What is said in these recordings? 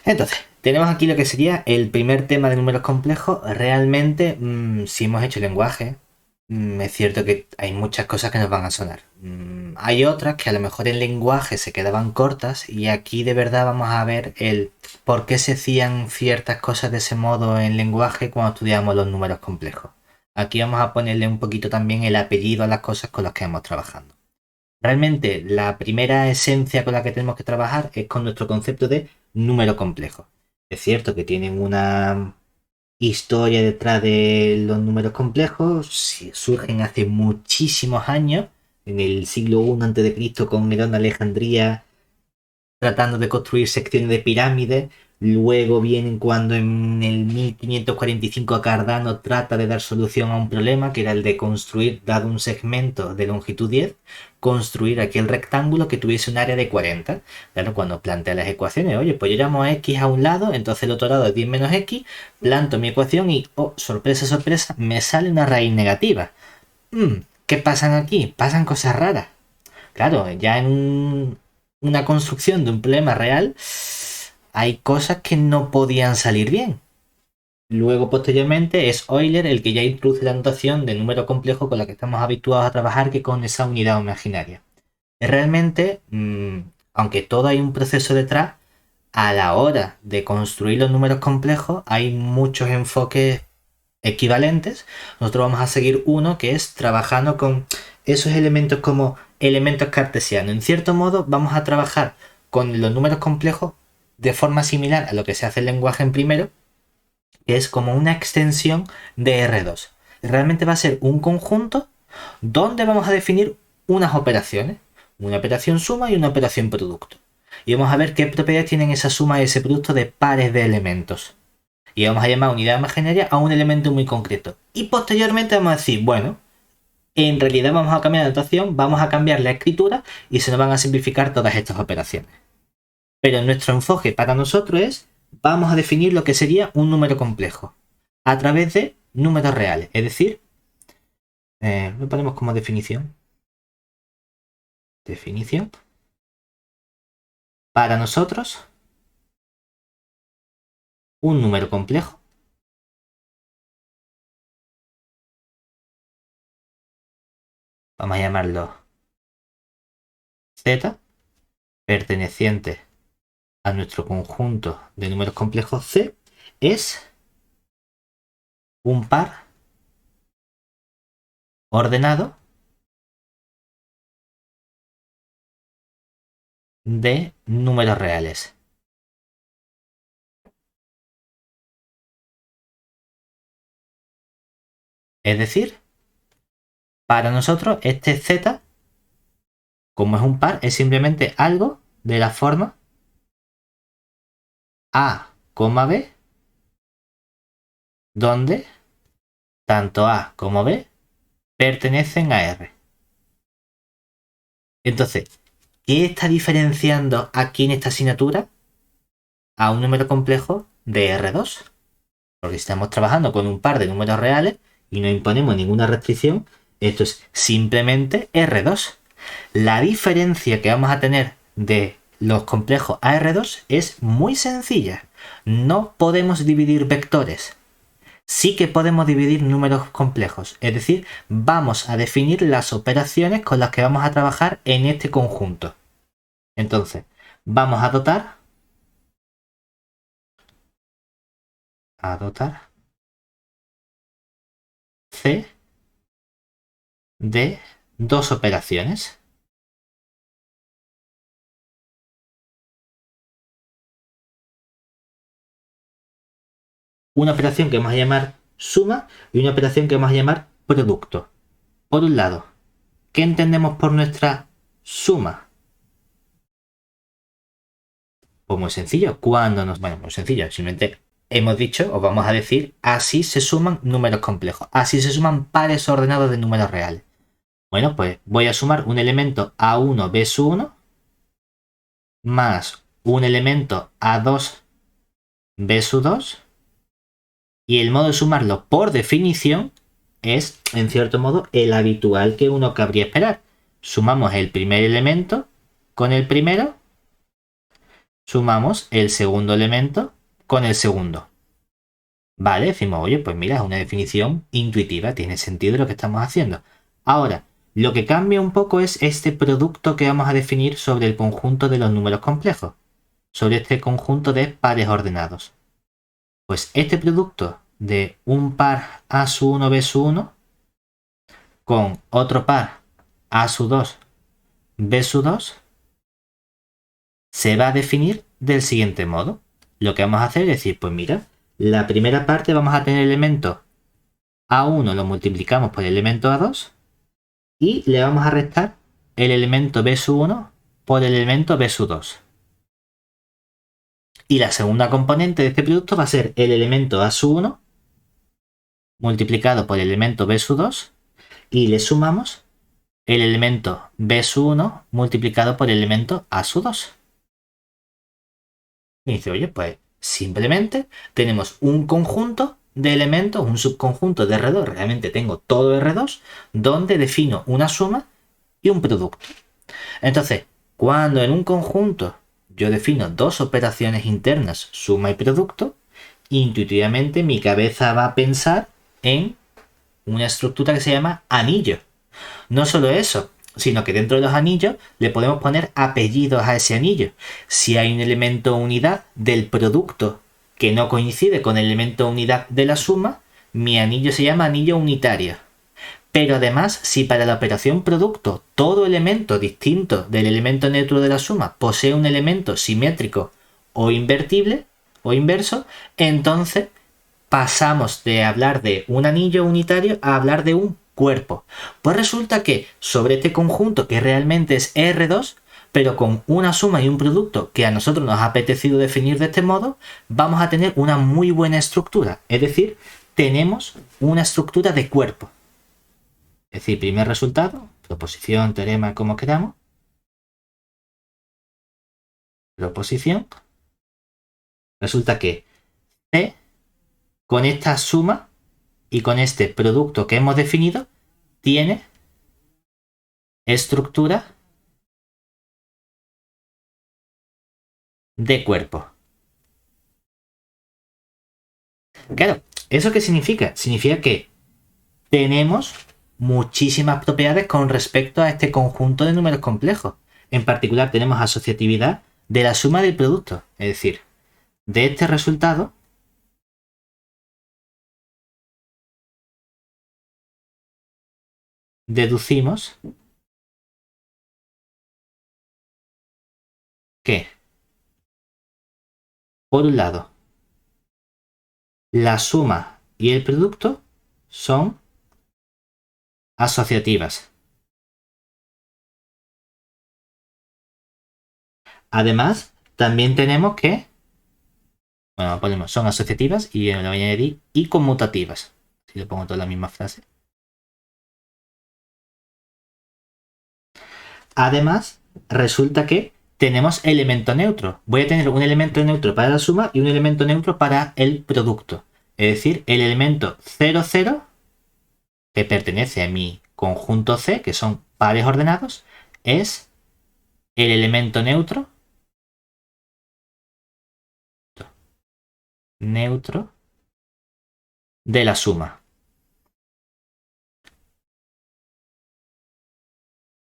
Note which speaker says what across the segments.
Speaker 1: Entonces, tenemos aquí lo que sería el primer tema de números complejos. Realmente, si hemos hecho lenguaje, es cierto que hay muchas cosas que nos van a sonar. Hay otras que a lo mejor en lenguaje se quedaban cortas y aquí de verdad vamos a ver el por qué se hacían ciertas cosas de ese modo en lenguaje cuando estudiamos los números complejos. Aquí vamos a ponerle un poquito también el apellido a las cosas con las que hemos trabajando. Realmente la primera esencia con la que tenemos que trabajar es con nuestro concepto de número complejo. Es cierto que tienen una historia detrás de los números complejos, surgen hace muchísimos años, en el siglo I a.C. con Nerón de Alejandría tratando de construir secciones de pirámides. Luego vienen cuando en el 1545 Cardano trata de dar solución a un problema que era el de construir, dado un segmento de longitud 10, construir aquel rectángulo que tuviese un área de 40. Claro, cuando plantea las ecuaciones, oye, pues yo llamo a x a un lado, entonces el otro lado es 10 menos x, planto mi ecuación y, oh, sorpresa, sorpresa, me sale una raíz negativa. ¿Qué pasan aquí? Pasan cosas raras. Claro, ya en una construcción de un problema real hay cosas que no podían salir bien. Luego, posteriormente, es Euler el que ya introduce la notación de número complejo con la que estamos habituados a trabajar que con esa unidad imaginaria. Realmente, aunque todo hay un proceso detrás, a la hora de construir los números complejos hay muchos enfoques equivalentes. Nosotros vamos a seguir uno que es trabajando con esos elementos como elementos cartesianos. En cierto modo, vamos a trabajar con los números complejos de forma similar a lo que se hace en lenguaje en primero, que es como una extensión de R2. Realmente va a ser un conjunto donde vamos a definir unas operaciones, una operación suma y una operación producto. Y vamos a ver qué propiedades tienen esa suma y ese producto de pares de elementos. Y vamos a llamar unidad imaginaria a un elemento muy concreto. Y posteriormente vamos a decir, bueno, en realidad vamos a cambiar la notación, vamos a cambiar la escritura y se nos van a simplificar todas estas operaciones. Pero nuestro enfoque para nosotros es, vamos a definir lo que sería un número complejo a través de números reales. Es decir, lo ponemos como definición. Definición. Para nosotros, un número complejo vamos a llamarlo Z, perteneciente a nuestro conjunto de números complejos C, es un par ordenado de números reales. Es decir, para nosotros este Z, como es un par, es simplemente algo de la forma A, B, donde tanto A como B pertenecen a R. Entonces, ¿qué está diferenciando aquí en esta asignatura a un número complejo de R2? Porque si estamos trabajando con un par de números reales y no imponemos ninguna restricción, esto es simplemente R2. La diferencia que vamos a tener de los complejos a R2 es muy sencilla. No podemos dividir vectores. Sí que podemos dividir números complejos. Es decir, vamos a definir las operaciones con las que vamos a trabajar en este conjunto. Entonces, vamos a dotar C de dos operaciones. Una operación que vamos a llamar suma y una operación que vamos a llamar producto. Por un lado, ¿qué entendemos por nuestra suma? Pues muy sencillo. Muy sencillo. Simplemente hemos dicho, o vamos a decir, así se suman números complejos. Así se suman pares ordenados de números reales. Bueno, pues voy a sumar un elemento A1 B1 más un elemento A2 B2 y el modo de sumarlo por definición es, en cierto modo, el habitual que uno cabría esperar. Sumamos el primer elemento con el primero sumamos el segundo elemento con el segundo. Vale, decimos, oye, pues mira, es una definición intuitiva, tiene sentido lo que estamos haciendo. Ahora, lo que cambia un poco es este producto que vamos a definir sobre el conjunto de los números complejos, sobre este conjunto de pares ordenados. Pues este producto de un par A su 1 B su 1 con otro par A su 2 B su 2 se va a definir del siguiente modo. Lo que vamos a hacer es decir, pues mira, la primera parte vamos a tener el elemento A1 lo multiplicamos por el elemento A2 y le vamos a restar el elemento B su 1 por el elemento B su 2. Y la segunda componente de este producto va a ser el elemento A su 1 multiplicado por el elemento B su 2 y le sumamos el elemento B su 1 multiplicado por el elemento A su 2. Y dice, oye, pues simplemente tenemos un conjunto de elementos, un subconjunto de R2, realmente tengo todo R2, donde defino una suma y un producto. Entonces, cuando en un conjunto yo defino dos operaciones internas, suma y producto, intuitivamente mi cabeza va a pensar en una estructura que se llama anillo. No solo eso, sino que dentro de los anillos le podemos poner apellidos a ese anillo. Si hay un elemento unidad del producto que no coincide con el elemento unidad de la suma, mi anillo se llama anillo unitario. Pero además, si para la operación producto todo elemento distinto del elemento neutro de la suma posee un elemento simétrico o invertible o inverso, entonces pasamos de hablar de un anillo unitario a hablar de un cuerpo. Pues resulta que sobre este conjunto que realmente es R2, pero con una suma y un producto que a nosotros nos ha apetecido definir de este modo, vamos a tener una muy buena estructura. Es decir, tenemos una estructura de cuerpo. Es decir, primer resultado, proposición, teorema, como queramos. Proposición. Resulta que C, con esta suma y con este producto que hemos definido, tiene estructura de cuerpo. Claro, ¿eso qué significa? Significa que tenemos muchísimas propiedades con respecto a este conjunto de números complejos. En particular tenemos asociatividad de la suma del producto. Es decir, de este resultado deducimos que, por un lado, la suma y el producto son asociativas. Además, también tenemos que, bueno, ponemos son asociativas y le voy a añadir y conmutativas. Si le pongo toda la misma frase. Además, resulta que tenemos elemento neutro. Voy a tener un elemento neutro para la suma y un elemento neutro para el producto. Es decir, el elemento 0, 0, que pertenece a mi conjunto C, que son pares ordenados, es el elemento neutro de la suma.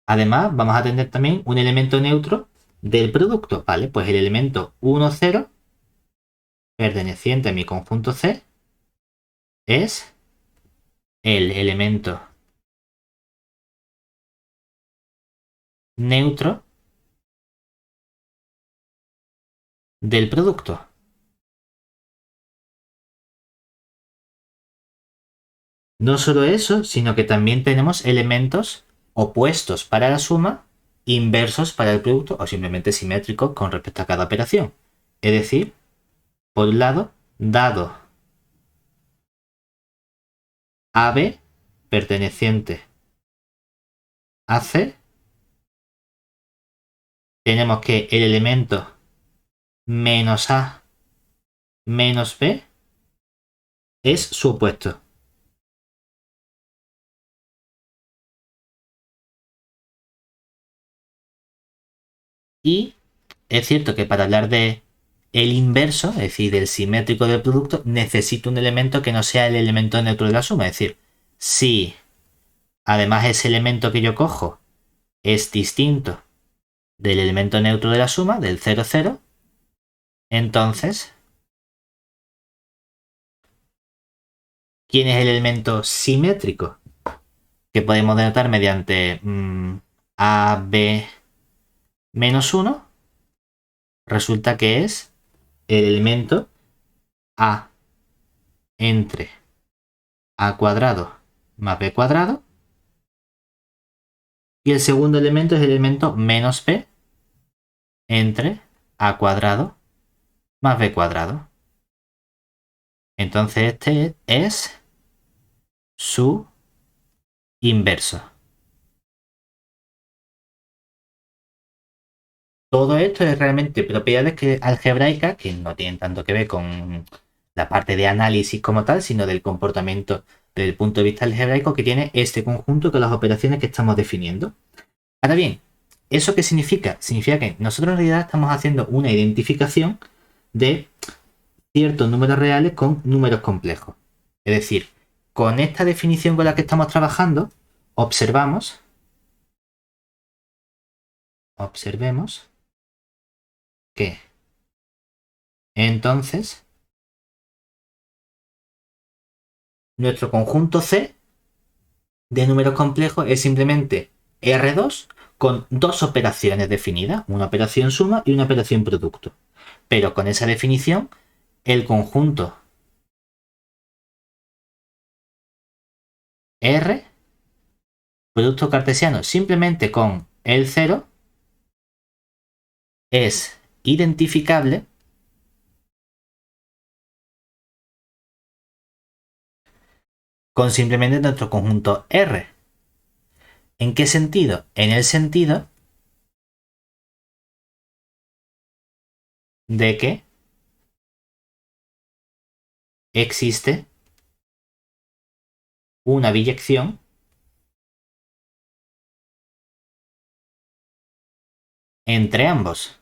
Speaker 1: Además, vamos a tener también un elemento neutro del producto, ¿vale? Pues el elemento 1, 0, perteneciente a mi conjunto C, es el elemento neutro del producto. No solo eso, sino que también tenemos elementos opuestos para la suma, inversos para el producto o simplemente simétricos con respecto a cada operación. Es decir, por un lado, dado AB perteneciente a C, tenemos que el elemento menos A menos B es su opuesto. Y es cierto que para hablar de el inverso, es decir, del simétrico del producto, necesito un elemento que no sea el elemento neutro de la suma. Es decir, si además ese elemento que yo cojo es distinto del elemento neutro de la suma, del 0, 0, entonces, ¿quién es el elemento simétrico? Que podemos denotar mediante AB menos 1. Resulta que es el elemento A entre A cuadrado más B cuadrado. Y el segundo elemento es el elemento menos B entre A cuadrado más B cuadrado. Entonces este es su inverso. Todo esto es realmente propiedades algebraicas que no tienen tanto que ver con la parte de análisis como tal, sino del comportamiento desde el punto de vista algebraico que tiene este conjunto con las operaciones que estamos definiendo. Ahora bien, ¿eso qué significa? Significa que nosotros en realidad estamos haciendo una identificación de ciertos números reales con números complejos. Es decir, con esta definición con la que estamos trabajando, observemos que entonces nuestro conjunto C de números complejos es simplemente R2 con dos operaciones definidas, una operación suma y una operación producto. Pero con esa definición, el conjunto R, producto cartesiano simplemente con el 0, es identificable con simplemente nuestro conjunto R. ¿En qué sentido? En el sentido de que existe una biyección entre ambos.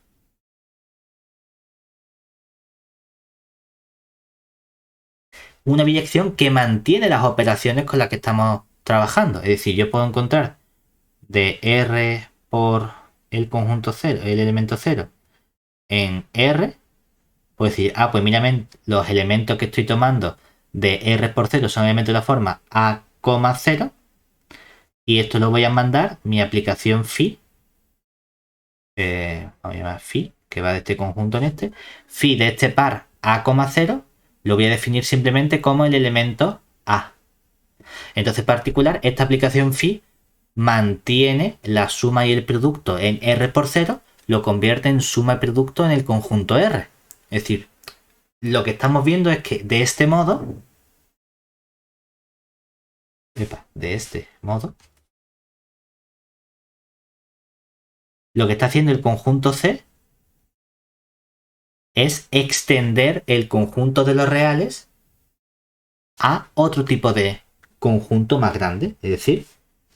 Speaker 1: Una biyección que mantiene las operaciones con las que estamos trabajando. Es decir, yo puedo encontrar de R por el conjunto 0, el elemento 0, en R, puedo decir, pues mira, los elementos que estoy tomando de R por 0 son elementos de la forma A, 0, y esto lo voy a mandar mi aplicación phi, vamos a llamar phi, que va de este conjunto en este, phi de este par A, 0, lo voy a definir simplemente como el elemento A. Entonces, particular, esta aplicación phi mantiene la suma y el producto en R por 0, lo convierte en suma y producto en el conjunto R. Es decir, lo que estamos viendo es que de este modo, lo que está haciendo el conjunto C es extender el conjunto de los reales a otro tipo de conjunto más grande. Es decir,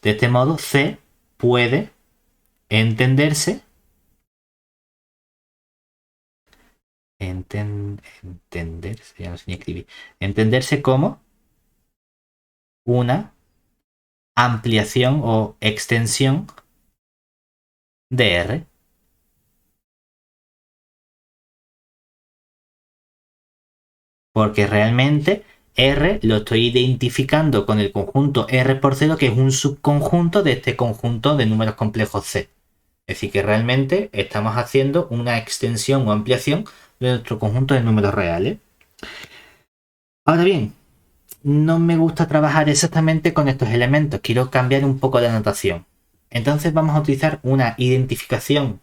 Speaker 1: de este modo C puede entenderse ya no sé ni escribir, entenderse como una ampliación o extensión de R. Porque realmente R lo estoy identificando con el conjunto R por 0, que es un subconjunto de este conjunto de números complejos C. Es decir, que realmente estamos haciendo una extensión o ampliación de nuestro conjunto de números reales. Ahora bien, no me gusta trabajar exactamente con estos elementos, quiero cambiar un poco la notación. Entonces vamos a utilizar una identificación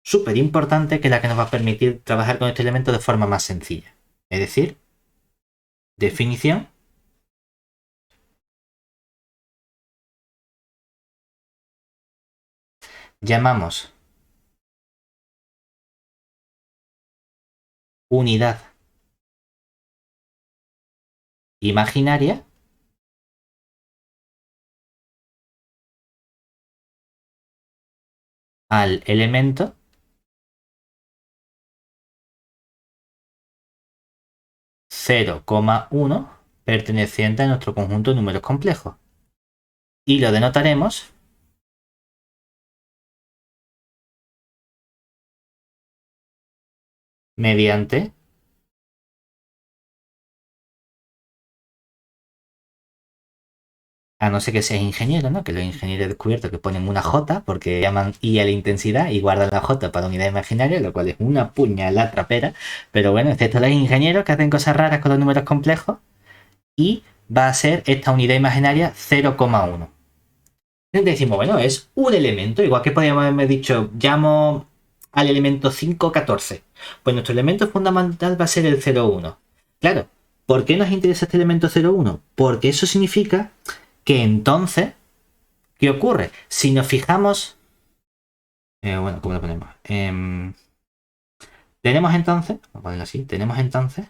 Speaker 1: súper importante que es la que nos va a permitir trabajar con este elemento de forma más sencilla. Es decir, definición llamamos unidad imaginaria al elemento 0,1 perteneciente a nuestro conjunto de números complejos. Y lo denotaremos mediante a no ser que seas ingeniero, ¿no? Que los ingenieros he descubierto que ponen una J porque llaman I a la intensidad y guardan la J para unidad imaginaria, lo cual es una puñalada trapera. Pero bueno, excepto los ingenieros que hacen cosas raras con los números complejos, y va a ser esta unidad imaginaria 0,1. Entonces decimos, bueno, es un elemento, igual que podríamos haber dicho, llamo al elemento 5,14. Pues nuestro elemento fundamental va a ser el 0,1. Claro, ¿por qué nos interesa este elemento 0,1? Porque eso significa que entonces, ¿qué ocurre? Si nos fijamos... bueno, ¿cómo lo ponemos? Tenemos entonces, vamos a ponerlo así, tenemos entonces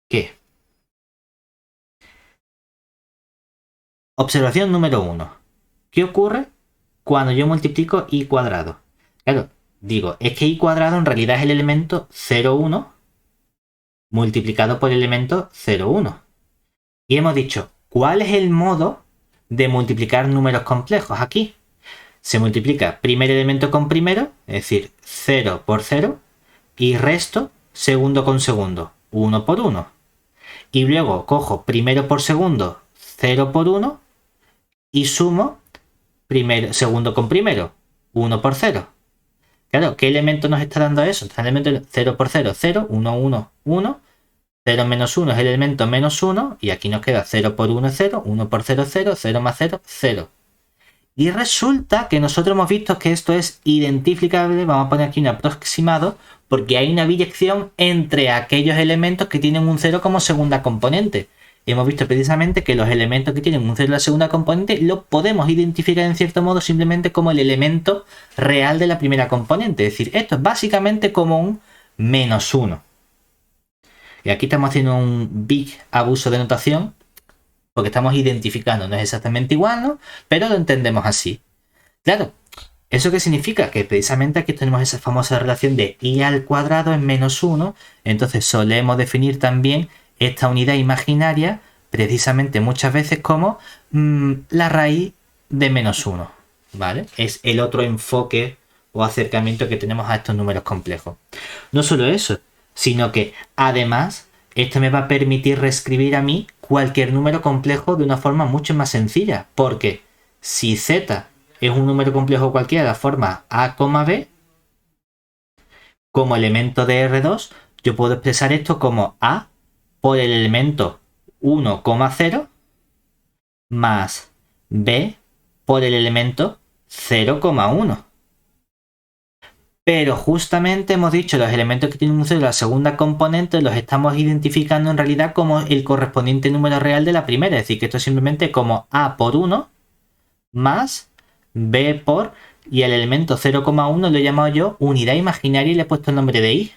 Speaker 1: que... Observación número 1. ¿Qué ocurre cuando yo multiplico i cuadrado? Claro, digo, es que i cuadrado en realidad es el elemento 0,1 multiplicado por el elemento 0,1. Y hemos dicho, ¿cuál es el modo de multiplicar números complejos aquí? Se multiplica primer elemento con primero, es decir, 0 por 0, y resto segundo con segundo, 1 por 1. Y luego cojo primero por segundo, 0 por 1, y sumo segundo con primero, 1 por 0. Claro, ¿qué elemento nos está dando eso? El elemento 0 por 0, 0, 1, 1, 1. 0 menos 1 es el elemento menos 1. Y aquí nos queda 0 por 1 es 0, 1 por 0 es 0, 0 más 0, 0. Y resulta que nosotros hemos visto que esto es identificable, vamos a poner aquí un aproximado, porque hay una biyección entre aquellos elementos que tienen un 0 como segunda componente. Hemos visto precisamente que los elementos que tienen un 0 en la segunda componente lo podemos identificar en cierto modo simplemente como el elemento real de la primera componente. Es decir, esto es básicamente como un menos 1. Y aquí estamos haciendo un big abuso de notación porque estamos identificando, no es exactamente igual, ¿no? Pero lo entendemos así. Claro, ¿eso qué significa? Que precisamente aquí tenemos esa famosa relación de i al cuadrado es menos 1. Entonces solemos definir también esta unidad imaginaria precisamente muchas veces como la raíz de menos 1, ¿vale? Es el otro enfoque o acercamiento que tenemos a estos números complejos. No solo eso, sino que además esto me va a permitir reescribir a mí cualquier número complejo de una forma mucho más sencilla, porque si z es un número complejo cualquiera de la forma a, b, como elemento de R2, yo puedo expresar esto como a por el elemento 1,0 más b por el elemento 0,1. Pero justamente hemos dicho los elementos que tienen un 0 en la segunda componente los estamos identificando en realidad como el correspondiente número real de la primera. Es decir, que esto es simplemente como a por 1 más b por... Y el elemento 0,1 lo he llamado yo unidad imaginaria y le he puesto el nombre de i.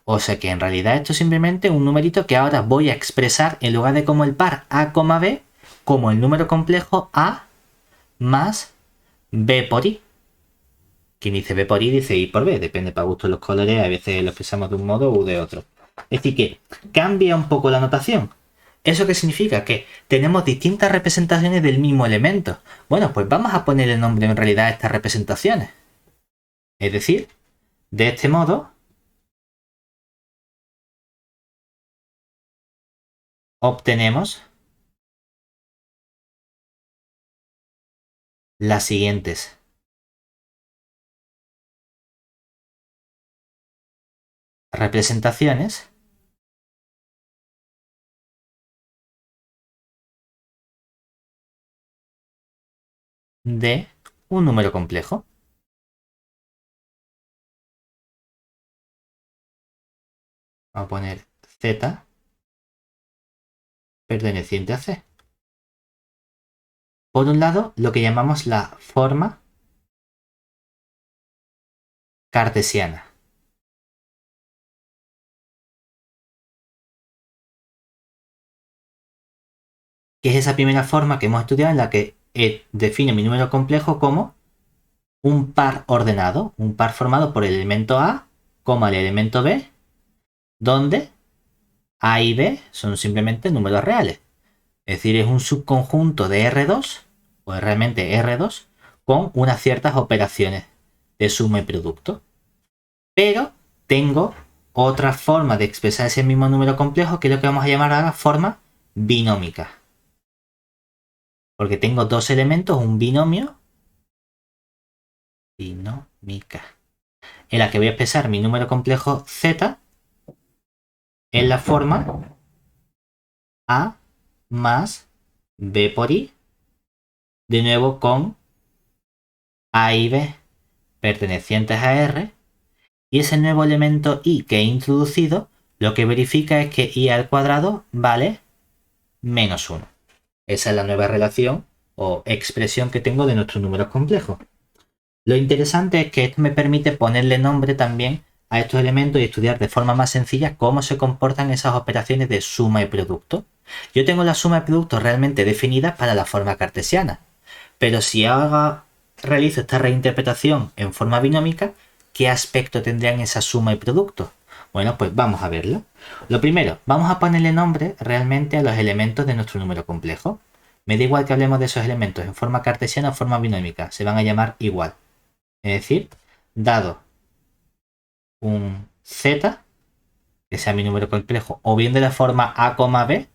Speaker 1: O sea que en realidad esto es simplemente un numerito que ahora voy a expresar en lugar de como el par a, b, como el número complejo a más b por i. Quien dice b por i dice i por b, depende para gusto de los colores, a veces lo expresamos de un modo u de otro. Es decir que cambia un poco la notación. ¿Eso qué significa? Que tenemos distintas representaciones del mismo elemento. Bueno, pues vamos a ponerle nombre en realidad a estas representaciones. Es decir, de este modo obtenemos las siguientes representaciones de un número complejo. Vamos a poner z perteneciente a C. Por un lado, lo que llamamos la forma cartesiana. Que es esa primera forma que hemos estudiado en la que define mi número complejo como un par ordenado, un par formado por el elemento A el elemento B, donde A y B son simplemente números reales. Es decir, es un subconjunto de R2, o realmente R2, con unas ciertas operaciones de suma y producto. Pero tengo otra forma de expresar ese mismo número complejo, que es lo que vamos a llamar ahora forma binómica. Porque tengo dos elementos, un binomio, binómica, en la que voy a expresar mi número complejo z en la forma A más B por I, de nuevo con A y B pertenecientes a R, y ese nuevo elemento I que he introducido lo que verifica es que I al cuadrado vale menos 1. Esa es la nueva relación o expresión que tengo de nuestros números complejos. Lo interesante es que esto me permite ponerle nombre también a estos elementos y estudiar de forma más sencilla cómo se comportan esas operaciones de suma y producto. Yo tengo la suma y producto realmente definidas para la forma cartesiana, pero si realizo esta reinterpretación en forma binómica, ¿qué aspecto tendrían esa suma y producto? Bueno, pues vamos a verlo. Lo primero, vamos a ponerle nombre realmente a los elementos de nuestro número complejo. Me da igual que hablemos de esos elementos en forma cartesiana o forma binómica, se van a llamar igual. Es decir, dado un z, que sea mi número complejo, o bien de la forma a, b,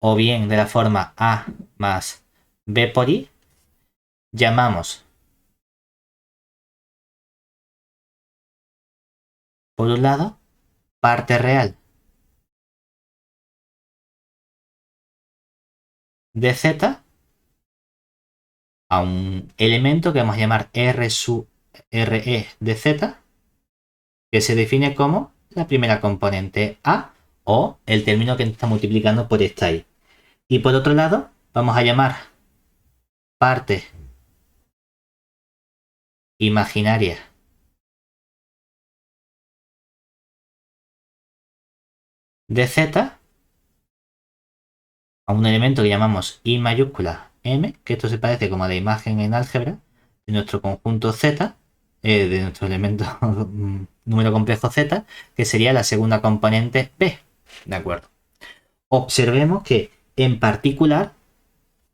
Speaker 1: o bien de la forma a más b por i, llamamos por un lado parte real de z a un elemento que vamos a llamar r sub re de z, que se define como la primera componente a, o el término que está multiplicando por esta y. Y por otro lado vamos a llamar parte imaginaria de z a un elemento que llamamos I mayúscula M, que esto se parece como a la imagen en álgebra de nuestro conjunto Z, de nuestro elemento número complejo Z, que sería la segunda componente B. ¿De acuerdo? Observemos que en particular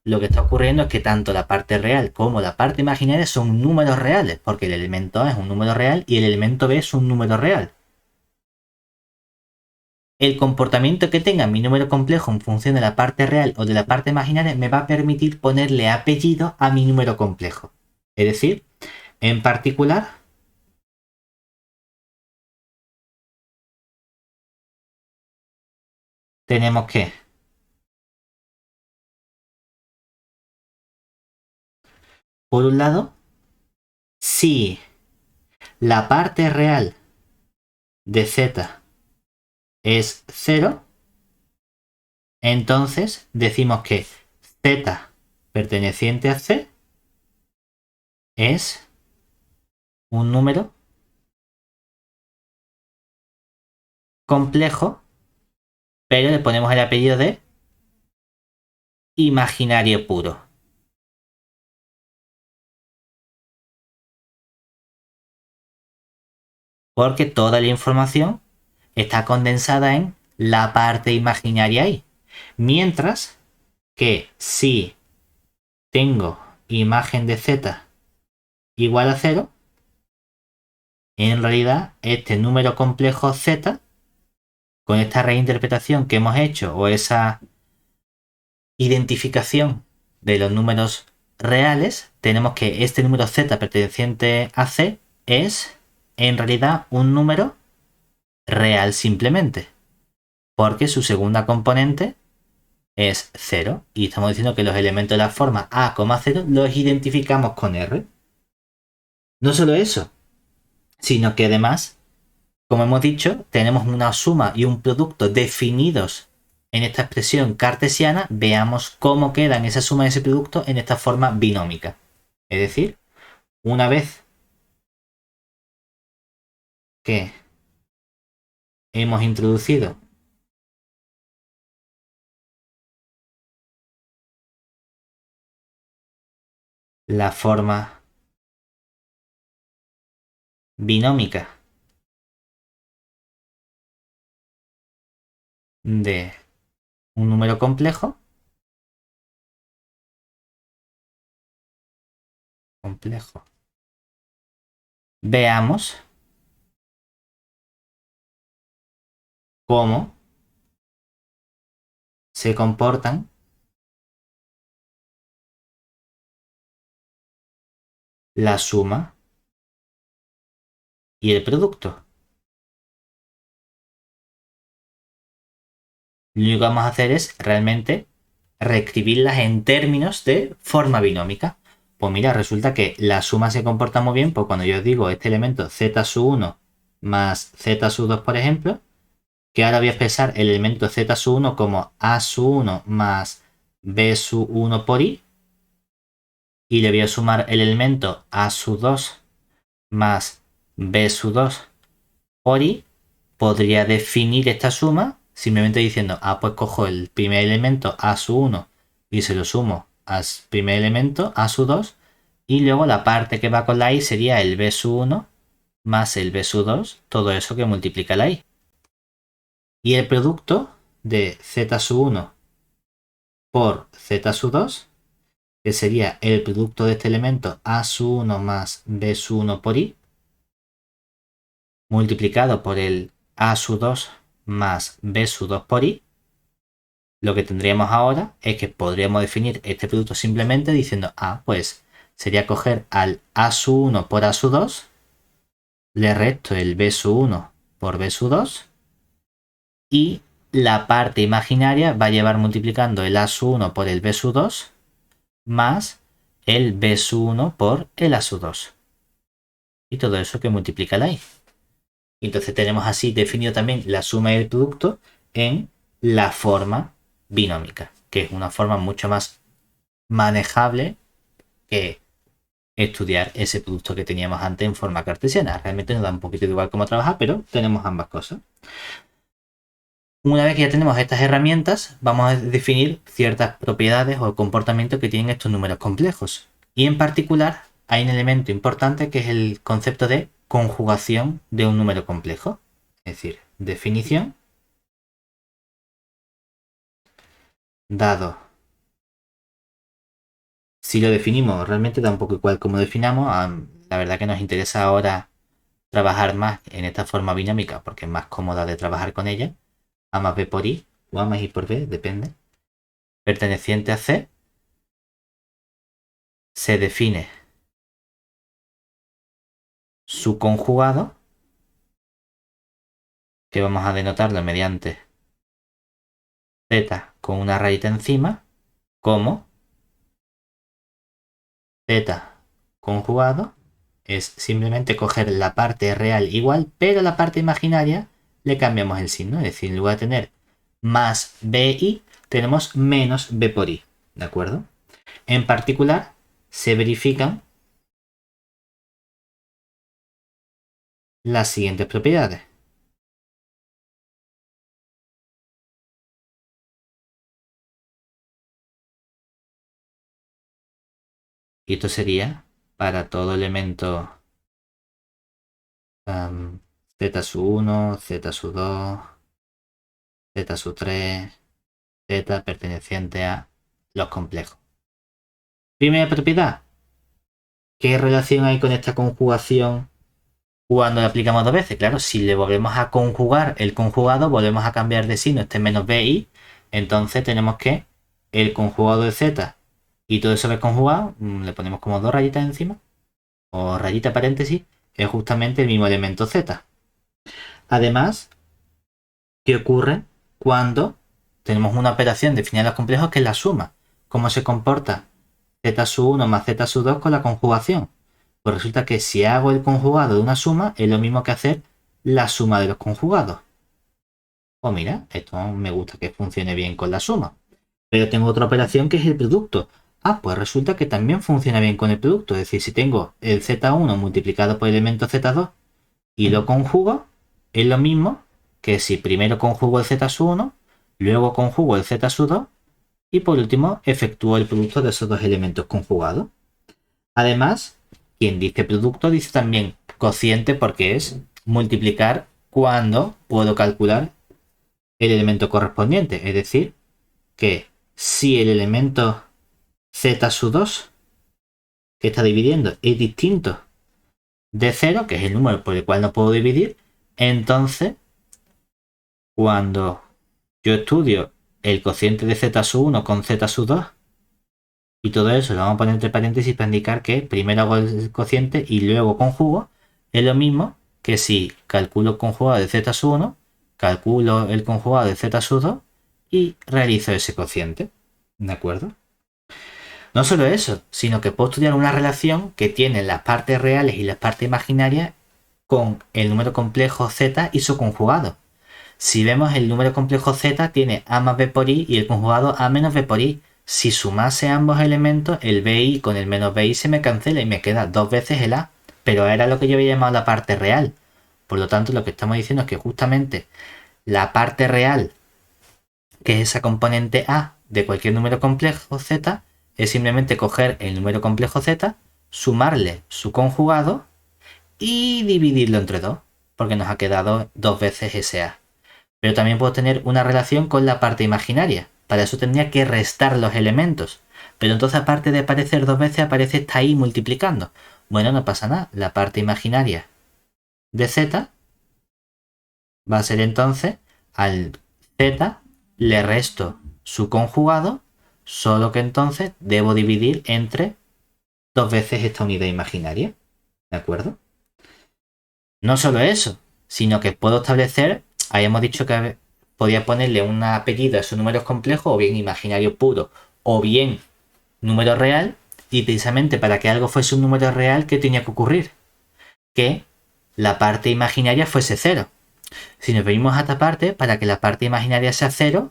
Speaker 1: lo que está ocurriendo es que tanto la parte real como la parte imaginaria son números reales, porque el elemento A es un número real y el elemento B es un número real. El comportamiento que tenga mi número complejo en función de la parte real o de la parte imaginaria me va a permitir ponerle apellido a mi número complejo. Es decir, en particular, tenemos que, por un lado, si la parte real de z es 0, entonces decimos que z perteneciente a c es un número complejo, pero le ponemos el apellido de imaginario puro. Porque toda la información está condensada en la parte imaginaria ahí. Mientras que si tengo imagen de z igual a 0, en realidad este número complejo z, con esta reinterpretación que hemos hecho o esa identificación de los números reales, tenemos que este número z perteneciente a c es en realidad un número real simplemente, porque su segunda componente es 0 y estamos diciendo que los elementos de la forma a, 0 los identificamos con r. No solo eso, sino que además, como hemos dicho, tenemos una suma y un producto definidos en esta expresión cartesiana. Veamos cómo quedan esa suma y ese producto en esta forma binómica. Es decir, una vez que hemos introducido la forma binómica de un número complejo, veamos cómo se comportan la suma y el producto. Lo único que vamos a hacer es realmente reescribirlas en términos de forma binómica. Pues mira, resulta que la suma se comporta muy bien, pues cuando yo os digo este elemento z sub 1 más z sub 2, por ejemplo, que ahora voy a expresar el elemento z sub 1 como a sub 1 más b sub 1 por i, y le voy a sumar el elemento a sub 2 más b sub 2 por i, podría definir esta suma simplemente diciendo, pues cojo el primer elemento a sub 1 y se lo sumo al primer elemento a sub 2, y luego la parte que va con la i sería el b sub 1 más el b sub 2, todo eso que multiplica la i. Y el producto de z sub 1 por z sub 2, que sería el producto de este elemento a sub 1 más b sub 1 por i, multiplicado por el a sub 2 más b sub 2 por i, lo que tendríamos ahora es que podríamos definir este producto simplemente diciendo, pues sería coger al a sub 1 por a sub 2, le resto el b sub 1 por b sub 2, y la parte imaginaria va a llevar multiplicando el a sub 1 por el b sub 2 más el b sub 1 por el a sub 2. Y todo eso que multiplica la i. Entonces tenemos así definido también la suma y el producto en la forma binómica, que es una forma mucho más manejable que estudiar ese producto que teníamos antes en forma cartesiana. Realmente nos da un poquito igual cómo trabajar, pero tenemos ambas cosas. Una vez que ya tenemos estas herramientas, vamos a definir ciertas propiedades o comportamientos que tienen estos números complejos. Y en particular, hay un elemento importante que es el concepto de conjugación de un número complejo. Es decir, definición, dado. Si lo definimos, realmente da un poco igual cómo definamos. La verdad que nos interesa ahora trabajar más en esta forma binámica porque es más cómoda de trabajar con ella. A más b por i o a más i por b, depende. Perteneciente a C, se define su conjugado, que vamos a denotarlo mediante z con una rayita encima, como z conjugado es simplemente coger la parte real igual, pero la parte imaginaria le cambiamos el signo. Es decir, en lugar de tener más bi, tenemos menos b por i. ¿De acuerdo? En particular, se verifican las siguientes propiedades. Y esto sería para todo elemento z sub 1, z sub 2, z sub 3, z perteneciente a los complejos. Primera propiedad. ¿Qué relación hay con esta conjugación cuando la aplicamos dos veces? Claro, si le volvemos a conjugar el conjugado, volvemos a cambiar de signo, este menos bi, entonces tenemos que el conjugado de z y todo eso que es conjugado, le ponemos como dos rayitas encima, o rayita paréntesis, es justamente el mismo elemento z. Además, ¿qué ocurre cuando tenemos una operación definida en los complejos que es la suma? ¿Cómo se comporta z sub 1 más z sub 2 con la conjugación? Pues resulta que si hago el conjugado de una suma es lo mismo que hacer la suma de los conjugados. Pues mira, esto me gusta que funcione bien con la suma. Pero tengo otra operación que es el producto. Pues resulta que también funciona bien con el producto. Es decir, si tengo el z1 multiplicado por el elemento z2 y lo conjugo, es lo mismo que si primero conjugo el z sub 1, luego conjugo el z sub 2 y por último efectúo el producto de esos dos elementos conjugados. Además, quien dice producto dice también cociente porque es multiplicar cuando puedo calcular el elemento correspondiente. Es decir, que si el elemento z sub 2 que está dividiendo es distinto de 0, que es el número por el cual no puedo dividir, entonces cuando yo estudio el cociente de z sub 1 con z sub 2 y todo eso lo vamos a poner entre paréntesis para indicar que primero hago el cociente y luego conjugo, es lo mismo que si calculo el conjugado de z sub 1, calculo el conjugado de z sub 2 y realizo ese cociente. ¿De acuerdo? No solo eso, sino que puedo estudiar una relación que tiene las partes reales y las partes imaginarias con el número complejo z y su conjugado. Si vemos, el número complejo z tiene a más b por i y el conjugado a menos b por i. Si sumase ambos elementos, el bi con el menos bi se me cancela y me queda dos veces el a. Pero era lo que yo había llamado la parte real. Por lo tanto, lo que estamos diciendo es que justamente la parte real, que es esa componente a de cualquier número complejo z, es simplemente coger el número complejo z, sumarle su conjugado y dividirlo entre 2, porque nos ha quedado dos veces ese a. Pero también puedo tener una relación con la parte imaginaria. Para eso tendría que restar los elementos. Pero entonces, aparte de aparecer dos veces, aparece esta i multiplicando. Bueno, no pasa nada. La parte imaginaria de z va a ser entonces, al z le resto su conjugado, solo que entonces debo dividir entre dos veces esta unidad imaginaria. ¿De acuerdo? No solo eso, sino que puedo establecer, habíamos dicho que podía ponerle un apellido a esos números complejos, o bien imaginario puro, o bien número real, y precisamente para que algo fuese un número real, ¿qué tenía que ocurrir? Que la parte imaginaria fuese 0. Si nos venimos a esta parte, para que la parte imaginaria sea 0,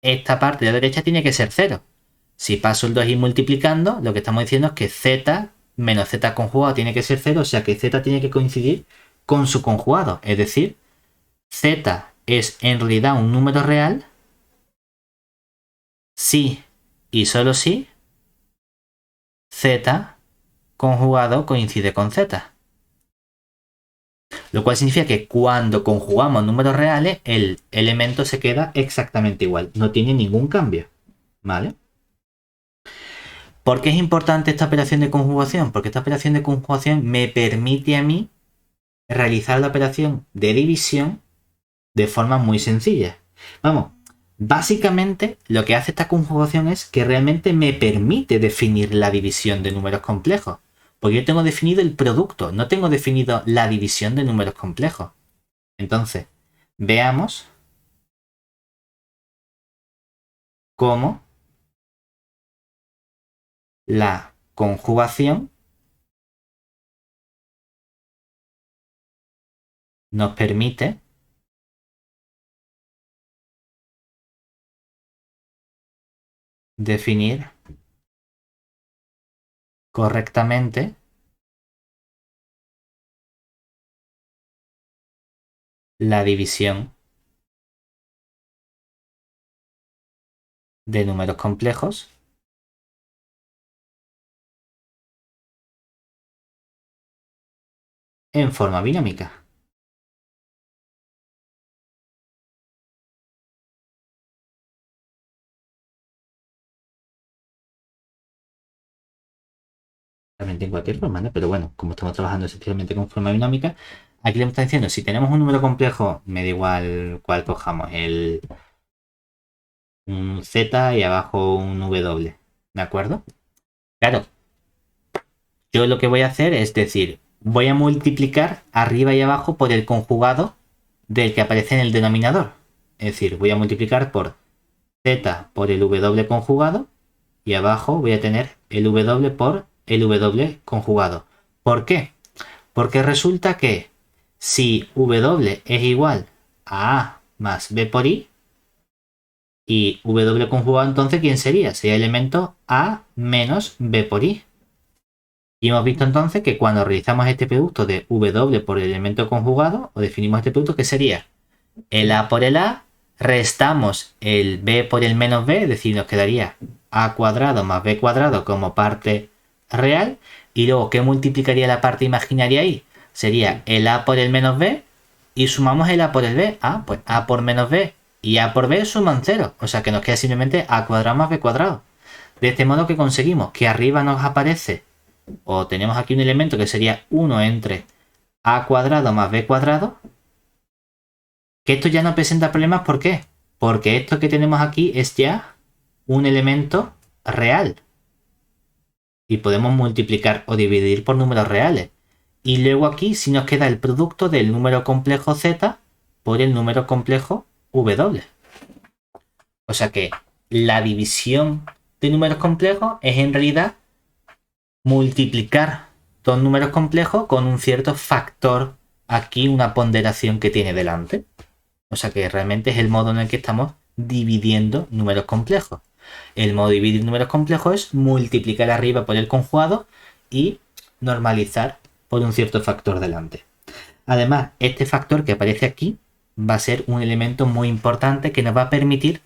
Speaker 1: esta parte de la derecha tiene que ser 0. Si paso el 2i multiplicando, lo que estamos diciendo es que z menos z conjugado tiene que ser 0, o sea que z tiene que coincidir con su conjugado. Es decir, z es en realidad un número real si y solo si z conjugado coincide con z. Lo cual significa que cuando conjugamos números reales, el elemento se queda exactamente igual. No tiene ningún cambio. ¿Vale? ¿Por qué es importante esta operación de conjugación? Porque esta operación de conjugación me permite a mí realizar la operación de división de forma muy sencilla. Vamos, básicamente lo que hace esta conjugación es que realmente me permite definir la división de números complejos. Porque yo tengo definido el producto, no tengo definido la división de números complejos. Entonces, veamos cómo la conjugación nos permite definir correctamente la división de números complejos en forma binómica. Realmente en cualquier forma, ¿no? Pero bueno, como estamos trabajando esencialmente con forma binómica, aquí le está diciendo, si tenemos un número complejo, me da igual cuál cojamos, un z y abajo un w, ¿de acuerdo? Claro, yo lo que voy a hacer es decir, voy a multiplicar arriba y abajo por el conjugado del que aparece en el denominador. Es decir, voy a multiplicar por z por el w conjugado y abajo voy a tener el w por el w conjugado. ¿Por qué? Porque resulta que si w es igual a más b por i, y w conjugado, entonces, ¿quién sería? Sería el elemento a menos b por i. Y hemos visto entonces que cuando realizamos este producto de w por el elemento conjugado, o definimos este producto, ¿qué sería? El a por el a, restamos el b por el menos b, es decir, nos quedaría a cuadrado más b cuadrado como parte real, y luego, ¿qué multiplicaría la parte imaginaria ahí? Sería el a por el menos b, y sumamos el a por el b. Ah, pues a por menos b y a por b suman 0. O sea que nos queda simplemente a cuadrado más b cuadrado. De este modo que conseguimos que arriba nos aparece, o tenemos aquí un elemento que sería 1 entre a cuadrado más b cuadrado. Que esto ya no presenta problemas, ¿por qué? Porque esto que tenemos aquí es ya un elemento real. Y podemos multiplicar o dividir por números reales. Y luego aquí sí nos queda el producto del número complejo z por el número complejo w. O sea que la división de números complejos es en realidad multiplicar dos números complejos con un cierto factor, aquí una ponderación que tiene delante. O sea que realmente es el modo en el que estamos dividiendo números complejos. El modo de dividir números complejos es multiplicar arriba por el conjugado y normalizar por un cierto factor delante. Además, este factor que aparece aquí va a ser un elemento muy importante que nos va a permitir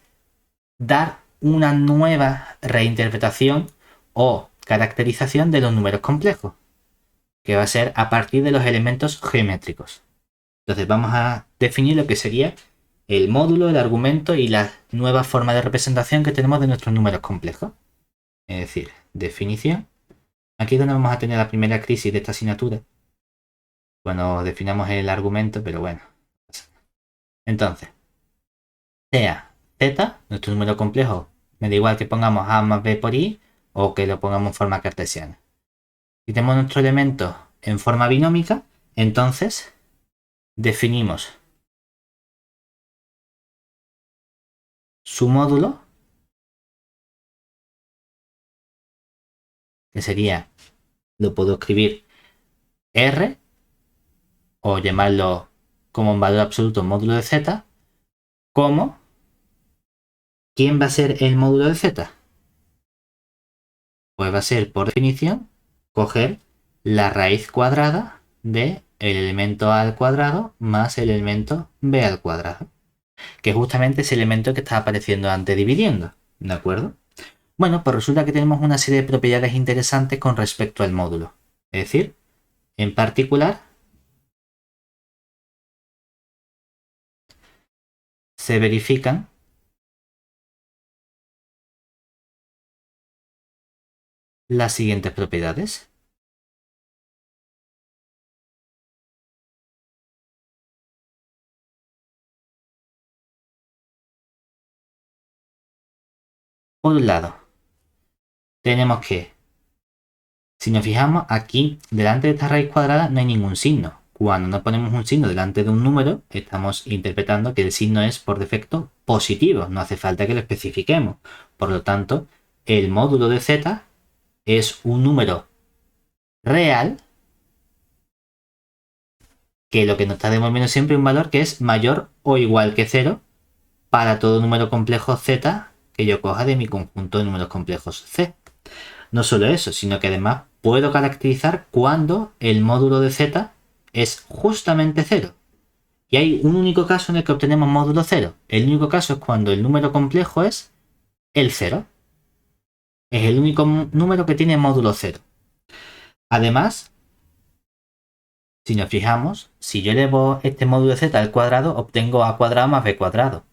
Speaker 1: dar una nueva reinterpretación o caracterización de los números complejos, que va a ser a partir de los elementos geométricos. Entonces vamos a definir lo que sería el módulo, el argumento y la nueva forma de representación que tenemos de nuestros números complejos. Es decir, definición. Aquí es donde vamos a tener la primera crisis de esta asignatura, cuando definamos el argumento, pero bueno. Entonces, sea z, nuestro número complejo, me da igual que pongamos a más b por i o que lo pongamos en forma cartesiana. Si tenemos nuestro elemento en forma binómica, entonces definimos su módulo, que sería, lo puedo escribir R, o llamarlo como un valor absoluto módulo de z, como ¿quién va a ser el módulo de z? Pues va a ser, por definición, coger la raíz cuadrada de el elemento a al cuadrado más el elemento b al cuadrado, que justamente es el elemento que estaba apareciendo antes dividiendo, ¿de acuerdo? Bueno, pues resulta que tenemos una serie de propiedades interesantes con respecto al módulo. Es decir, en particular, se verifican las siguientes propiedades. Por un lado, tenemos que, si nos fijamos, aquí delante de esta raíz cuadrada no hay ningún signo. Cuando no ponemos un signo delante de un número, estamos interpretando que el signo es por defecto positivo. No hace falta que lo especifiquemos. Por lo tanto, el módulo de z es un número real que lo que nos está devolviendo siempre un valor que es mayor o igual que 0 para todo número complejo z que yo coja de mi conjunto de números complejos c. No solo eso, sino que además puedo caracterizar cuando el módulo de z es justamente 0. Y hay un único caso en el que obtenemos módulo 0. El único caso es cuando el número complejo es el 0. Es el único número que tiene módulo 0. Además, si nos fijamos, si yo elevo este módulo de z al cuadrado, obtengo a cuadrado más b cuadrado,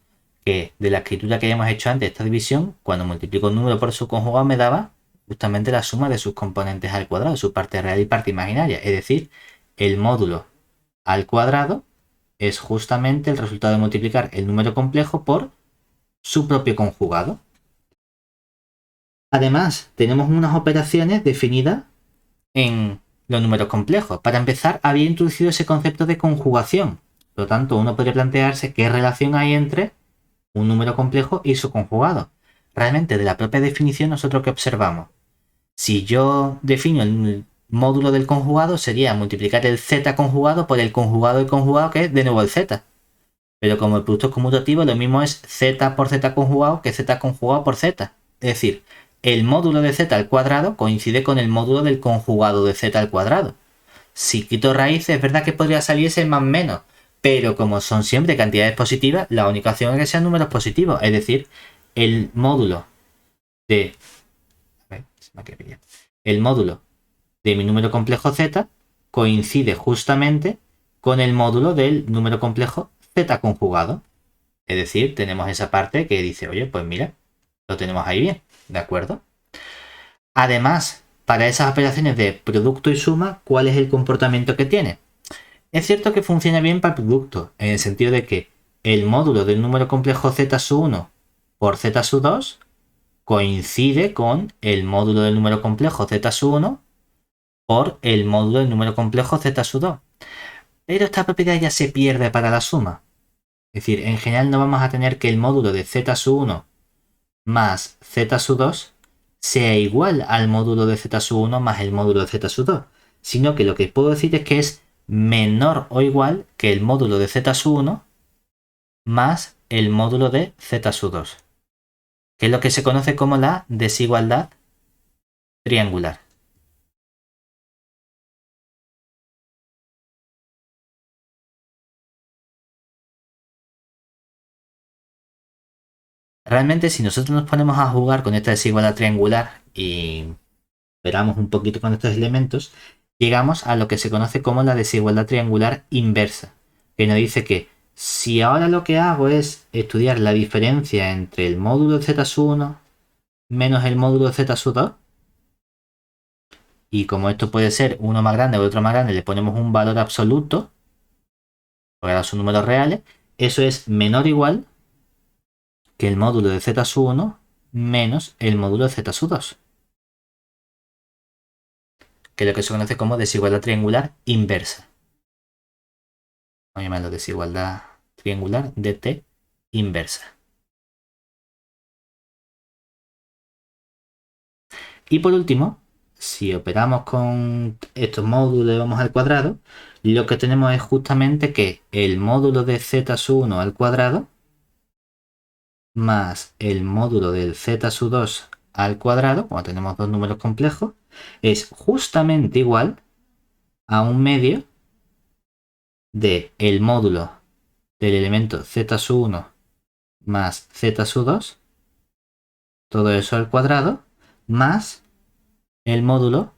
Speaker 1: que de la escritura que habíamos hecho antes de esta división, cuando multiplico un número por su conjugado me daba justamente la suma de sus componentes al cuadrado, su parte real y parte imaginaria. Es decir, el módulo al cuadrado es justamente el resultado de multiplicar el número complejo por su propio conjugado. Además, tenemos unas operaciones definidas en los números complejos. Para empezar, había introducido ese concepto de conjugación. Por lo tanto, uno podría plantearse qué relación hay entre un número complejo y su conjugado. Realmente, de la propia definición, nosotros ¿qué observamos? Si yo defino el módulo del conjugado, sería multiplicar el z conjugado por el conjugado del conjugado, que es de nuevo el z. Pero como el producto es conmutativo, lo mismo es z por z conjugado que z conjugado por z. Es decir, el módulo de z al cuadrado coincide con el módulo del conjugado de z al cuadrado. Si quito raíces, es verdad que podría salirse más o menos, pero como son siempre cantidades positivas, la única opción es que sean números positivos. Es decir, el módulo de... El módulo de mi número complejo z coincide justamente con el módulo del número complejo z conjugado. Es decir, tenemos esa parte que dice, oye, pues mira, lo tenemos ahí bien, ¿de acuerdo? Además, para esas operaciones de producto y suma, ¿cuál es el comportamiento que tiene? Es cierto que funciona bien para el producto, en el sentido de que el módulo del número complejo z1 por z2 coincide con el módulo del número complejo z1 por el módulo del número complejo z2. Pero esta propiedad ya se pierde para la suma. Es decir, en general no vamos a tener que el módulo de z1 más z2 sea igual al módulo de z1 más el módulo de z2, sino que lo que puedo decir es que es menor o igual que el módulo de z1 más el módulo de z2, que es lo que se conoce como la desigualdad triangular. Realmente, si nosotros nos ponemos a jugar con esta desigualdad triangular y esperamos un poquito con estos elementos, llegamos a lo que se conoce como la desigualdad triangular inversa, que nos dice que si ahora lo que hago es estudiar la diferencia entre el módulo de z1 menos el módulo de z2, y como esto puede ser uno más grande o otro más grande, le ponemos un valor absoluto, porque ahora son números reales, eso es menor o igual que el módulo de z1 menos el módulo de z2, que es lo que se conoce como desigualdad triangular inversa. Vamos a llamarlo desigualdad triangular de t inversa. Y por último, si operamos con estos módulos y vamos al cuadrado, lo que tenemos es justamente que el módulo de z1 al cuadrado más el módulo del z2 al cuadrado, cuando tenemos dos números complejos, es justamente igual a un medio de el módulo del elemento z1 más z2, todo eso al cuadrado, más el módulo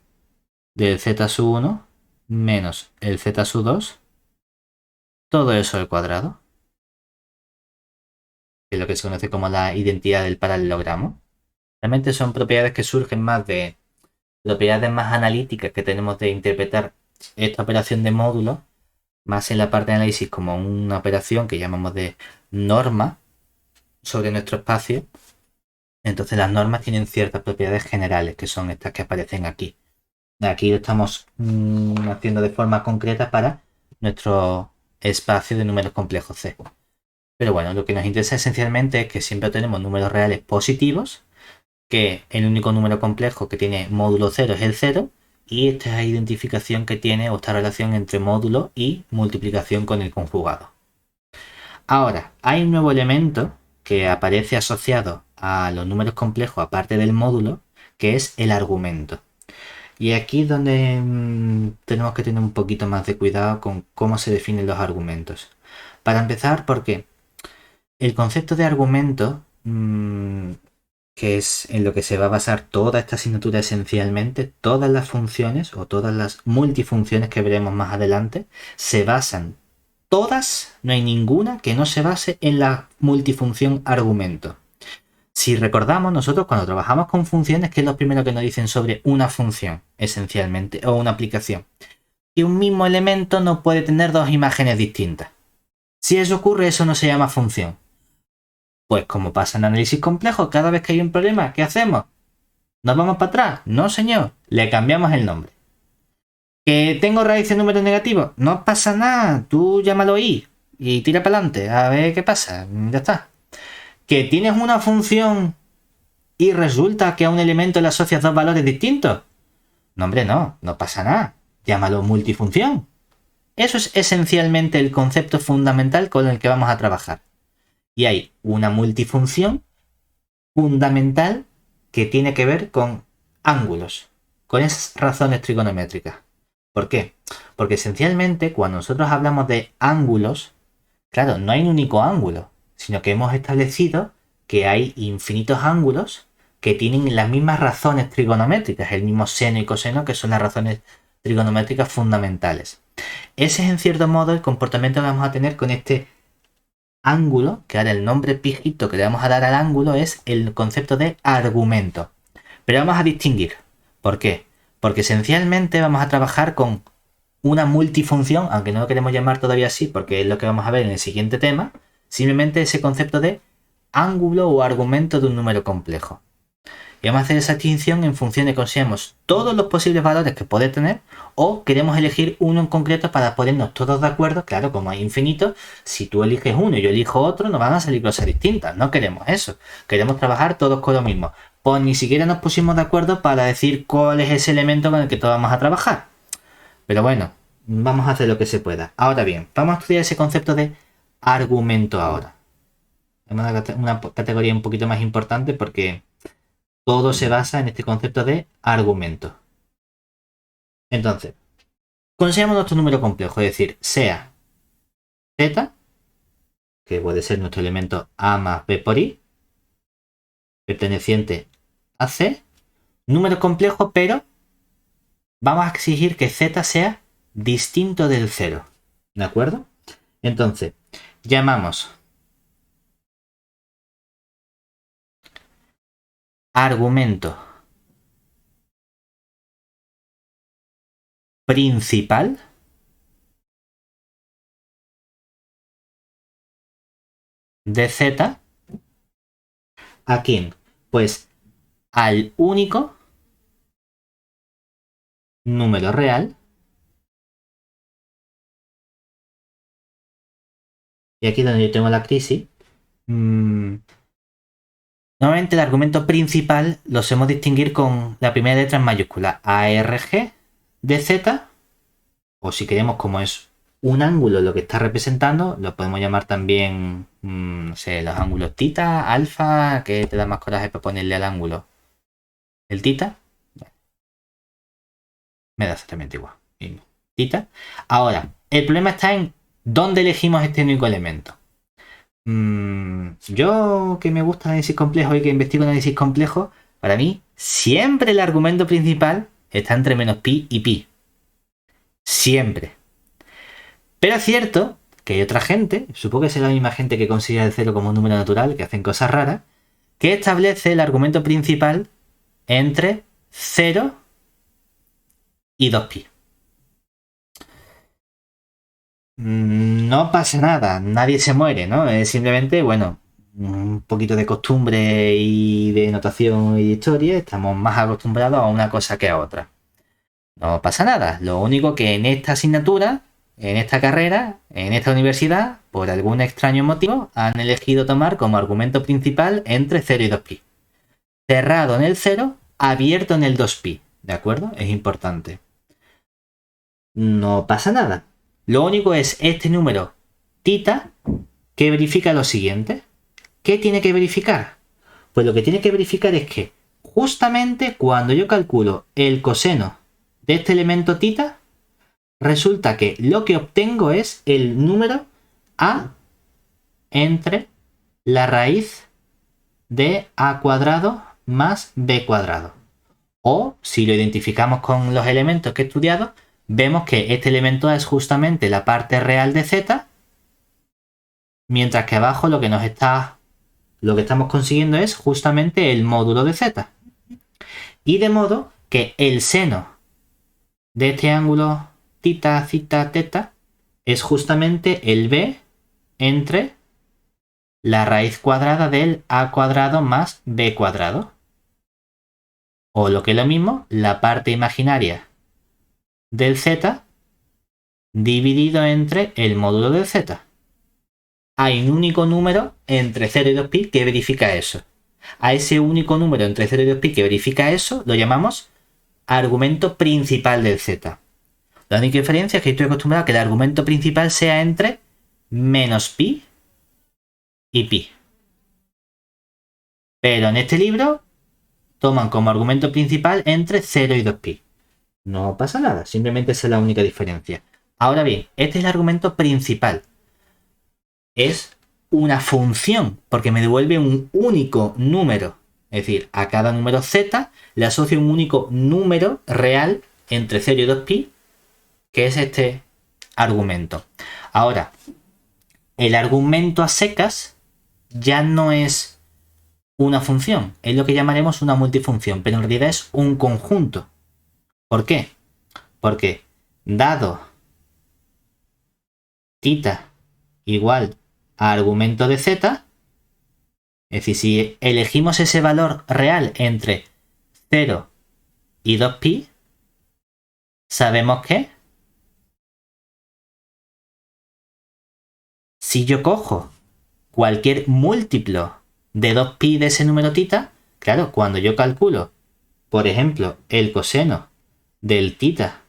Speaker 1: del z1 menos el z2, todo eso al cuadrado, que es lo que se conoce como la identidad del paralelogramo. Realmente son propiedades que surgen más de propiedades más analíticas que tenemos de interpretar esta operación de módulo, más en la parte de análisis como una operación que llamamos de norma sobre nuestro espacio. Entonces las normas tienen ciertas propiedades generales, que son estas que aparecen aquí. Aquí lo estamos haciendo de forma concreta para nuestro espacio de números complejos C. Pero bueno, lo que nos interesa esencialmente es que siempre tenemos números reales positivos, que el único número complejo que tiene módulo 0 es el 0, y esta identificación que tiene o esta relación entre módulo y multiplicación con el conjugado. Ahora, hay un nuevo elemento que aparece asociado a los números complejos aparte del módulo, que es el argumento. Y aquí es donde tenemos que tener un poquito más de cuidado con cómo se definen los argumentos. Para empezar, porque el concepto de argumento, que es en lo que se va a basar toda esta asignatura esencialmente, todas las funciones o todas las multifunciones que veremos más adelante, se basan todas, no hay ninguna que no se base en la multifunción argumento. Si recordamos, nosotros cuando trabajamos con funciones, ¿qué es lo primero que nos dicen sobre una función, esencialmente, o una aplicación? Que un mismo elemento no puede tener dos imágenes distintas. Si eso ocurre, eso no se llama función. Pues como pasa en análisis complejo, cada vez que hay un problema, ¿qué hacemos? ¿Nos vamos para atrás? No, señor. Le cambiamos el nombre. ¿Que tengo raíz de números negativos? No pasa nada. Tú llámalo i y tira para adelante. A ver qué pasa. Ya está. ¿Que tienes una función y resulta que a un elemento le asocias dos valores distintos? No, hombre, no. No pasa nada. Llámalo multifunción. Eso es esencialmente el concepto fundamental con el que vamos a trabajar. Y hay una multifunción fundamental que tiene que ver con ángulos, con esas razones trigonométricas. ¿Por qué? Porque esencialmente cuando nosotros hablamos de ángulos, claro, no hay un único ángulo, sino que hemos establecido que hay infinitos ángulos que tienen las mismas razones trigonométricas, el mismo seno y coseno, que son las razones trigonométricas fundamentales. Ese es en cierto modo el comportamiento que vamos a tener con este ángulo, que ahora el nombre pijito que le vamos a dar al ángulo es el concepto de argumento. Pero vamos a distinguir. ¿Por qué? Porque esencialmente vamos a trabajar con una multifunción, aunque no lo queremos llamar todavía así, porque es lo que vamos a ver en el siguiente tema, simplemente ese concepto de ángulo o argumento de un número complejo. Y vamos a hacer esa distinción en función de que consideremos todos los posibles valores que puede tener o queremos elegir uno en concreto para ponernos todos de acuerdo. Claro, como hay infinitos, si tú eliges uno y yo elijo otro, nos van a salir cosas distintas. No queremos eso. Queremos trabajar todos con lo mismo. Pues ni siquiera nos pusimos de acuerdo para decir cuál es ese elemento con el que todos vamos a trabajar. Pero bueno, vamos a hacer lo que se pueda. Ahora bien, vamos a estudiar ese concepto de argumento ahora. Es una categoría un poquito más importante porque todo se basa en este concepto de argumento. Entonces, consideramos nuestro número complejo, es decir, sea z, que puede ser nuestro elemento a más b por i, perteneciente a c, número complejo, pero vamos a exigir que z sea distinto del 0. ¿De acuerdo? Entonces, llamamos argumento principal de z. ¿A quién? Pues al único número real. Y aquí es donde yo tengo la crisis. Normalmente el argumento principal lo sabemos distinguir con la primera letra en mayúscula. ARG de z. O si queremos, como es un ángulo lo que está representando, lo podemos llamar también, no sé, los ángulos tita, alfa, que te da más coraje para ponerle al ángulo. El tita. Me da exactamente igual. Tita. Ahora, el problema está en dónde elegimos este único elemento. Yo que me gusta el análisis complejo y que investigo análisis complejo, para mí siempre el argumento principal está entre menos pi y pi. Siempre. Pero es cierto que hay otra gente, supongo que será la misma gente que considera el 0 como un número natural, que hacen cosas raras, que establece el argumento principal entre 0 y 2pi. No pasa nada, nadie se muere, ¿no? Es simplemente, bueno, un poquito de costumbre y de notación y de historia, estamos más acostumbrados a una cosa que a otra. No pasa nada, lo único que en esta asignatura, en esta carrera, en esta universidad, por algún extraño motivo, han elegido tomar como argumento principal entre 0 y 2pi. Cerrado en el 0, abierto en el 2pi, ¿de acuerdo? Es importante. No pasa nada. Lo único es este número tita que verifica lo siguiente. ¿Qué tiene que verificar? Pues lo que tiene que verificar es que justamente cuando yo calculo el coseno de este elemento tita, resulta que lo que obtengo es el número a entre la raíz de a cuadrado más b cuadrado. O si lo identificamos con los elementos que he estudiado, vemos que este elemento A es justamente la parte real de z, mientras que abajo lo que estamos consiguiendo es justamente el módulo de z. Y de modo que el seno de este ángulo tita, zeta, teta es justamente el b entre la raíz cuadrada del a cuadrado más b cuadrado. O lo que es lo mismo, la parte imaginaria del z dividido entre el módulo del z. Hay un único número entre 0 y 2pi que verifica eso. A ese único número entre 0 y 2pi que verifica eso lo llamamos argumento principal del z. La única diferencia es que estoy acostumbrado a que el argumento principal sea entre menos pi y pi. Pero en este libro toman como argumento principal entre 0 y 2pi. No pasa nada, simplemente esa es la única diferencia. Ahora bien, este es el argumento principal. Es una función, porque me devuelve un único número. Es decir, a cada número z le asocio un único número real entre 0 y 2pi, que es este argumento. Ahora, el argumento a secas ya no es una función, es lo que llamaremos una multifunción, pero en realidad es un conjunto. ¿Por qué? Porque dado θ igual a argumento de z, es decir, si elegimos ese valor real entre 0 y 2pi, sabemos que si yo cojo cualquier múltiplo de 2pi de ese número θ, claro, cuando yo calculo, por ejemplo, el coseno del θ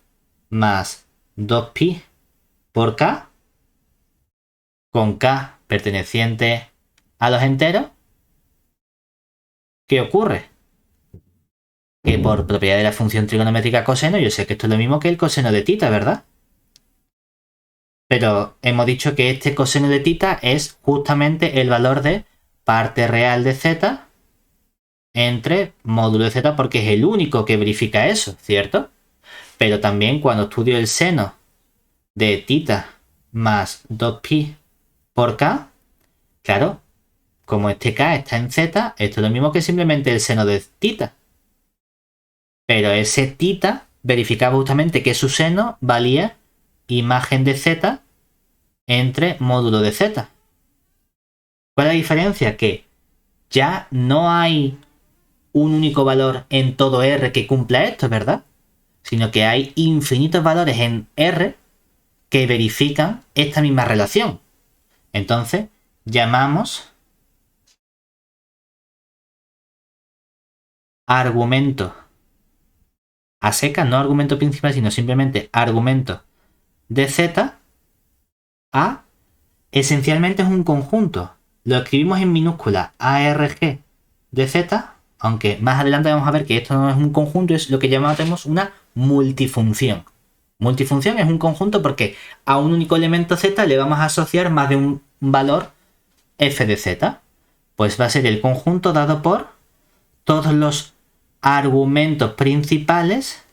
Speaker 1: más 2pi por k, con k perteneciente a los enteros, ¿qué ocurre? Que por propiedad de la función trigonométrica coseno, yo sé que esto es lo mismo que el coseno de θ, ¿verdad? Pero hemos dicho que este coseno de θ es justamente el valor de parte real de z entre módulo de z, porque es el único que verifica eso, ¿cierto? Pero también cuando estudio el seno de θ más 2pi por k, claro, como este k está en z, esto es lo mismo que simplemente el seno de θ. Pero ese θ verificaba justamente que su seno valía imagen de z entre módulo de z. ¿Cuál es la diferencia? Que ya no hay un único valor en todo R que cumpla esto, ¿verdad? Sino que hay infinitos valores en R que verifican esta misma relación. Entonces, llamamos argumento a secas, no argumento principal, sino simplemente argumento de z a, esencialmente es un conjunto. Lo escribimos en minúscula ARG de z, aunque más adelante vamos a ver que esto no es un conjunto, es lo que llamamos una multifunción. Multifunción es un conjunto porque a un único elemento z le vamos a asociar más de un valor f de z. Pues va a ser el conjunto dado por todos los argumentos principales,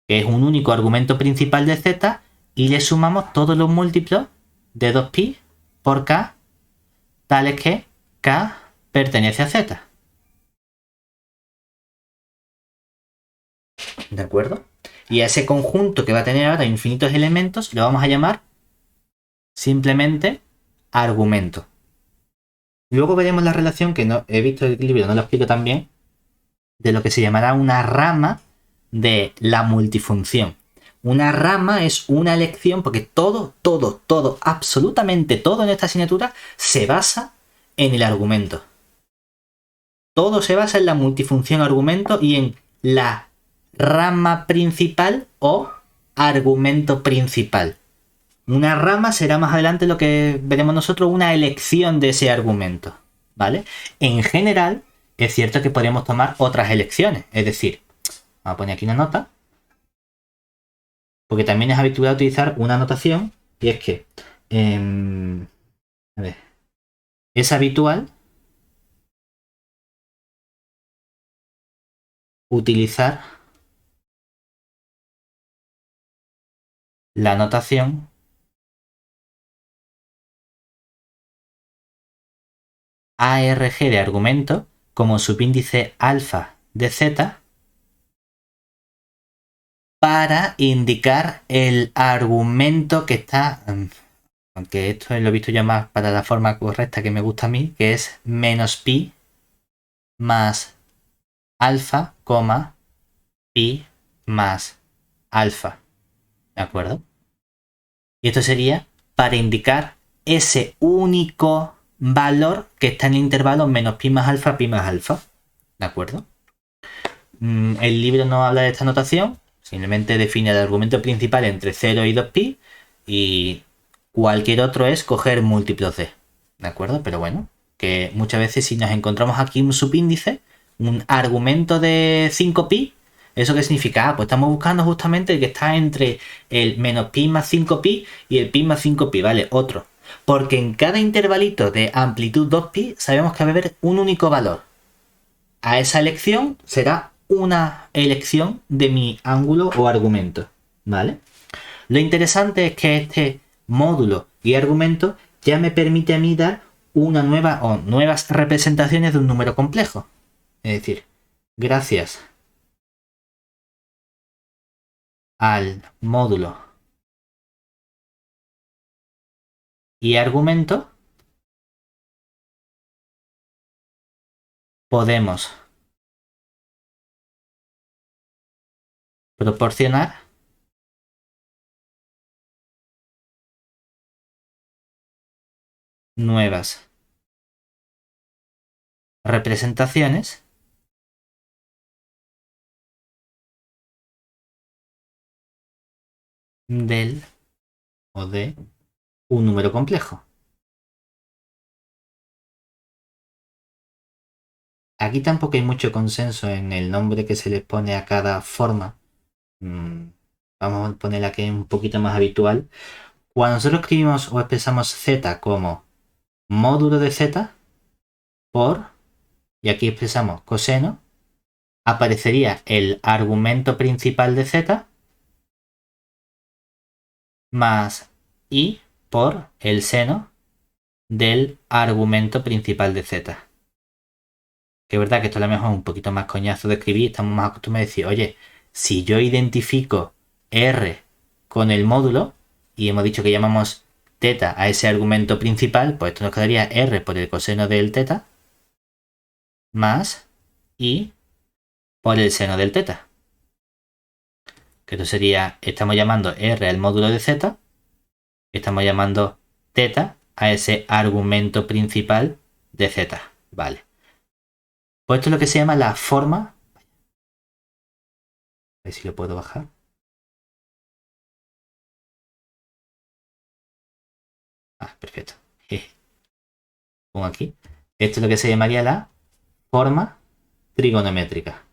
Speaker 1: que es un único argumento principal de z, y le sumamos todos los múltiplos de 2pi por k, tales que k pertenece a z. ¿De acuerdo? Y a ese conjunto que va a tener ahora infinitos elementos lo vamos a llamar simplemente argumento. Luego veremos la relación, que no he visto el libro, no lo explico tan bien, de lo que se llamará una rama de la multifunción. Una rama es una elección porque todo, absolutamente todo en esta asignatura se basa en el argumento. Todo se basa en la multifunción argumento y en la rama principal o argumento principal. Una rama será más adelante lo que veremos nosotros, una elección de ese argumento, ¿vale? En general, es cierto que podríamos tomar otras elecciones, es decir, vamos a poner aquí una nota, porque también es habitual utilizar una notación, y es que a ver, es habitual utilizar la notación ARG de argumento como subíndice alfa de z para indicar el argumento que está, aunque esto lo he visto ya más para la forma correcta que me gusta a mí, que es menos pi más alfa, pi más alfa. ¿De acuerdo? Y esto sería para indicar ese único valor que está en el intervalo menos pi más alfa, pi más alfa. ¿De acuerdo? El libro no habla de esta notación, simplemente define el argumento principal entre 0 y 2pi y cualquier otro es coger múltiplos de. ¿De acuerdo? Pero bueno, que muchas veces si nos encontramos aquí un subíndice, un argumento de 5pi, ¿eso qué significa? Pues estamos buscando justamente el que está entre el menos pi más 5pi y el pi más 5pi, ¿vale? Otro. Porque en cada intervalito de amplitud 2pi sabemos que va a haber un único valor. A esa elección será una elección de mi ángulo o argumento, ¿vale? Lo interesante es que este módulo y argumento ya me permite a mí dar una nueva o nuevas representaciones de un número complejo. Es decir, gracias al módulo y argumento podemos proporcionar nuevas representaciones del o de un número complejo. Aquí tampoco hay mucho consenso en el nombre que se le pone a cada forma. Vamos a poner la que es un poquito más habitual. Cuando nosotros escribimos o expresamos z como módulo de z por, y aquí expresamos coseno, aparecería el argumento principal de z más i por el seno del argumento principal de z. Que es verdad que esto a lo mejor es un poquito más coñazo de escribir, estamos más acostumbrados a decir, oye, si yo identifico R con el módulo, y hemos dicho que llamamos teta a ese argumento principal, pues esto nos quedaría R por el coseno del teta más I por el seno del teta. Que esto sería, estamos llamando R al módulo de z, estamos llamando teta a ese argumento principal de z. Vale. Pues esto es lo que se llama la forma. A ver si lo puedo bajar. Ah, perfecto. Pongo aquí. Esto es lo que se llamaría la forma trigonométrica.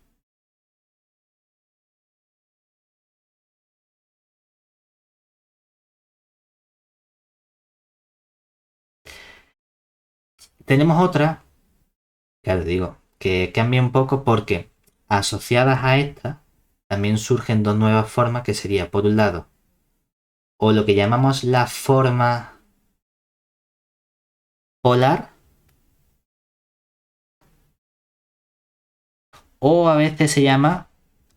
Speaker 1: Tenemos otra, claro, digo, que cambia un poco porque asociadas a esta también surgen dos nuevas formas que sería, por un lado, o lo que llamamos la forma polar, o a veces se llama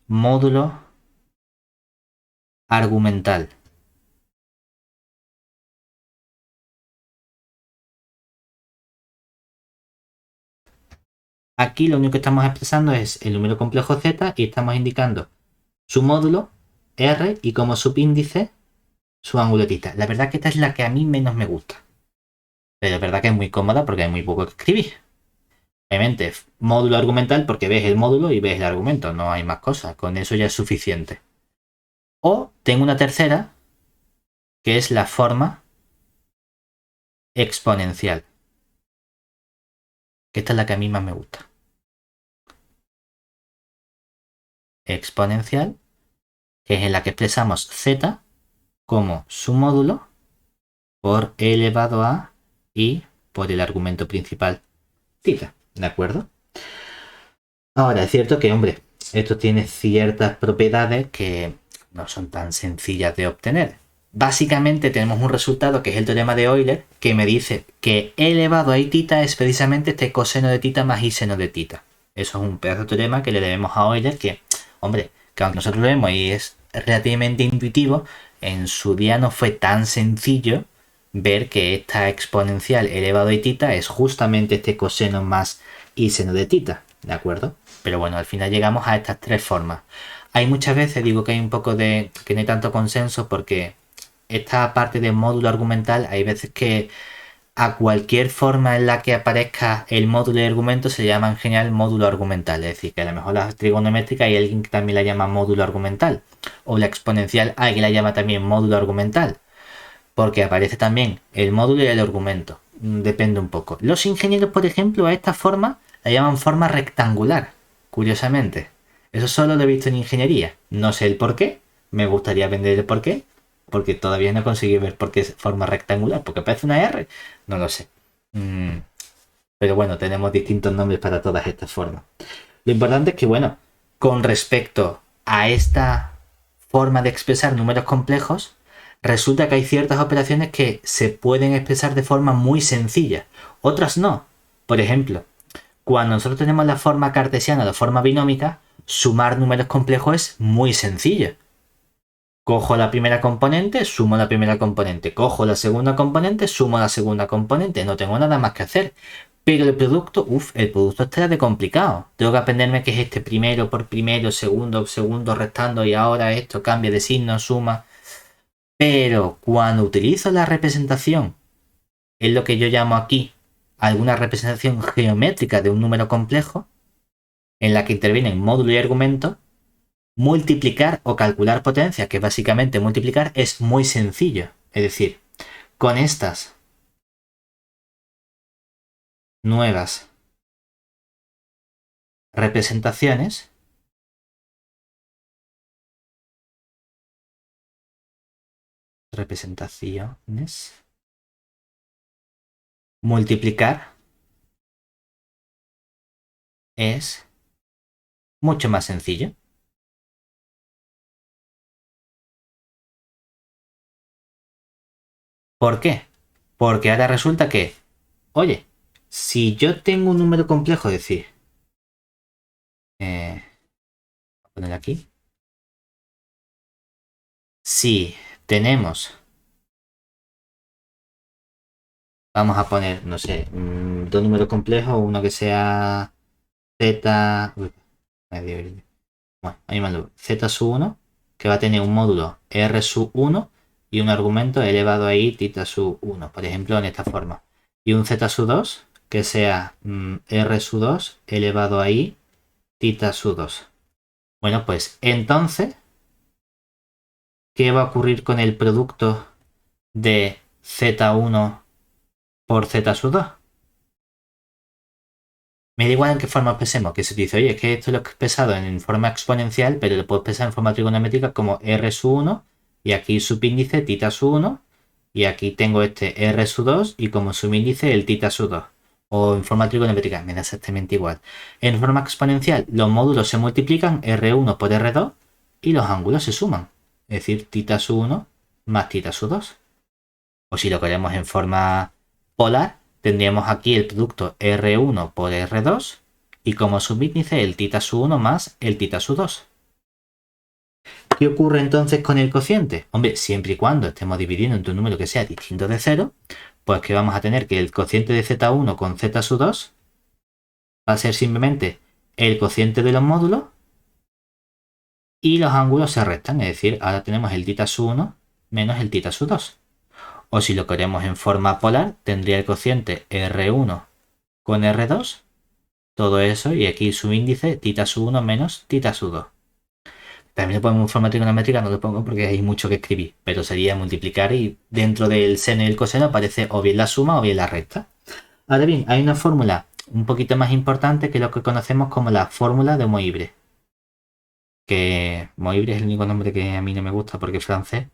Speaker 1: módulo argumental. Aquí lo único que estamos expresando es el número complejo z y estamos indicando su módulo R y como subíndice su ángulo θ. La verdad que esta es la que a mí menos me gusta. Pero es verdad que es muy cómoda porque hay muy poco que escribir. Obviamente, módulo argumental porque ves el módulo y ves el argumento, no hay más cosas, con eso ya es suficiente. O tengo una tercera, que es la forma exponencial, que esta es la que a mí más me gusta. Exponencial, que es en la que expresamos z como su módulo por e elevado a y por el argumento principal θ, ¿de acuerdo? Ahora, es cierto que, hombre, esto tiene ciertas propiedades que no son tan sencillas de obtener. Básicamente tenemos un resultado que es el teorema de Euler, que me dice que e elevado a i θ es precisamente este coseno de θ más i seno de θ. Eso es un pedazo de teorema que le debemos a Euler que, hombre, que aunque nosotros lo vemos y es relativamente intuitivo, en su día no fue tan sencillo ver que esta exponencial elevado a i θ es justamente este coseno más i seno de θ, ¿de acuerdo? Pero bueno, al final llegamos a estas tres formas. Hay muchas veces, digo que hay un poco de, que no hay tanto consenso porque esta parte del módulo argumental, hay veces que a cualquier forma en la que aparezca el módulo de argumento se le llama en general módulo argumental. Es decir, que a lo mejor la trigonométrica hay alguien que también la llama módulo argumental. O la exponencial alguien la llama también módulo argumental. Porque aparece también el módulo y el argumento. Depende un poco. Los ingenieros, por ejemplo, a esta forma la llaman forma rectangular. Curiosamente. Eso solo lo he visto en ingeniería. No sé el por qué. Me gustaría vender el por qué. Porque todavía no he conseguido ver por qué es forma rectangular. Porque parece una R. No lo sé. Pero bueno, tenemos distintos nombres para todas estas formas. Lo importante es que, bueno, con respecto a esta forma de expresar números complejos, resulta que hay ciertas operaciones que se pueden expresar de forma muy sencilla, otras no. Por ejemplo, cuando nosotros tenemos la forma cartesiana o la forma binómica, sumar números complejos es muy sencillo. Cojo la primera componente, sumo la primera componente. Cojo la segunda componente, sumo la segunda componente. No tengo nada más que hacer. Pero el producto está de complicado. Tengo que aprenderme qué es este primero por primero, segundo, segundo restando y ahora esto cambia de signo, suma. Pero cuando utilizo la representación, es lo que yo llamo aquí alguna representación geométrica de un número complejo, en la que intervienen módulo y argumento, multiplicar o calcular potencia, que básicamente multiplicar, es muy sencillo. Es decir, con estas nuevas representaciones, multiplicar es mucho más sencillo. ¿Por qué? Porque ahora resulta que, oye, si yo tengo un número complejo, es decir, voy a poner aquí, si tenemos, vamos a poner, no sé, dos números complejos, uno que sea z, bueno, ahí me z sub 1, que va a tener un módulo r sub 1 y un argumento elevado a i tita sub 1, por ejemplo, en esta forma. Y un z sub 2 que sea r sub 2 elevado a i tita sub 2. Bueno, pues entonces, ¿qué va a ocurrir con el producto de z1 por z sub 2? Me da igual en qué forma expresemos, que se dice, oye, es que esto lo he expresado en forma exponencial, pero lo puedo expresar en forma trigonométrica como r sub 1 y aquí subíndice tita sub 1 y aquí tengo este r sub 2 y como subíndice el tita sub 2. O en forma trigonométrica, me da exactamente igual. En forma exponencial, los módulos se multiplican r1 por r2 y los ángulos se suman. Es decir, tita sub 1 más tita sub 2. O si lo queremos en forma polar, tendríamos aquí el producto R1 por R2 y como subíndice el tita sub 1 más el tita sub 2. ¿Qué ocurre entonces con el cociente? Hombre, siempre y cuando estemos dividiendo entre un número que sea distinto de 0, pues que vamos a tener que el cociente de z1 con z sub 2 va a ser simplemente el cociente de los módulos y los ángulos se restan, es decir, ahora tenemos el tita sub 1 menos el tita sub 2. O si lo queremos en forma polar, tendría el cociente R1 con R2, todo eso, y aquí su índice tita sub 1 menos tita sub 2. También lo ponemos en forma trigonométrica, no lo pongo porque hay mucho que escribir, pero sería multiplicar y dentro del seno y el coseno aparece o bien la suma o bien la resta. Ahora bien, hay una fórmula un poquito más importante que lo que conocemos como la fórmula de Moivre. Que Moivre es el único nombre que a mí no me gusta porque es francés.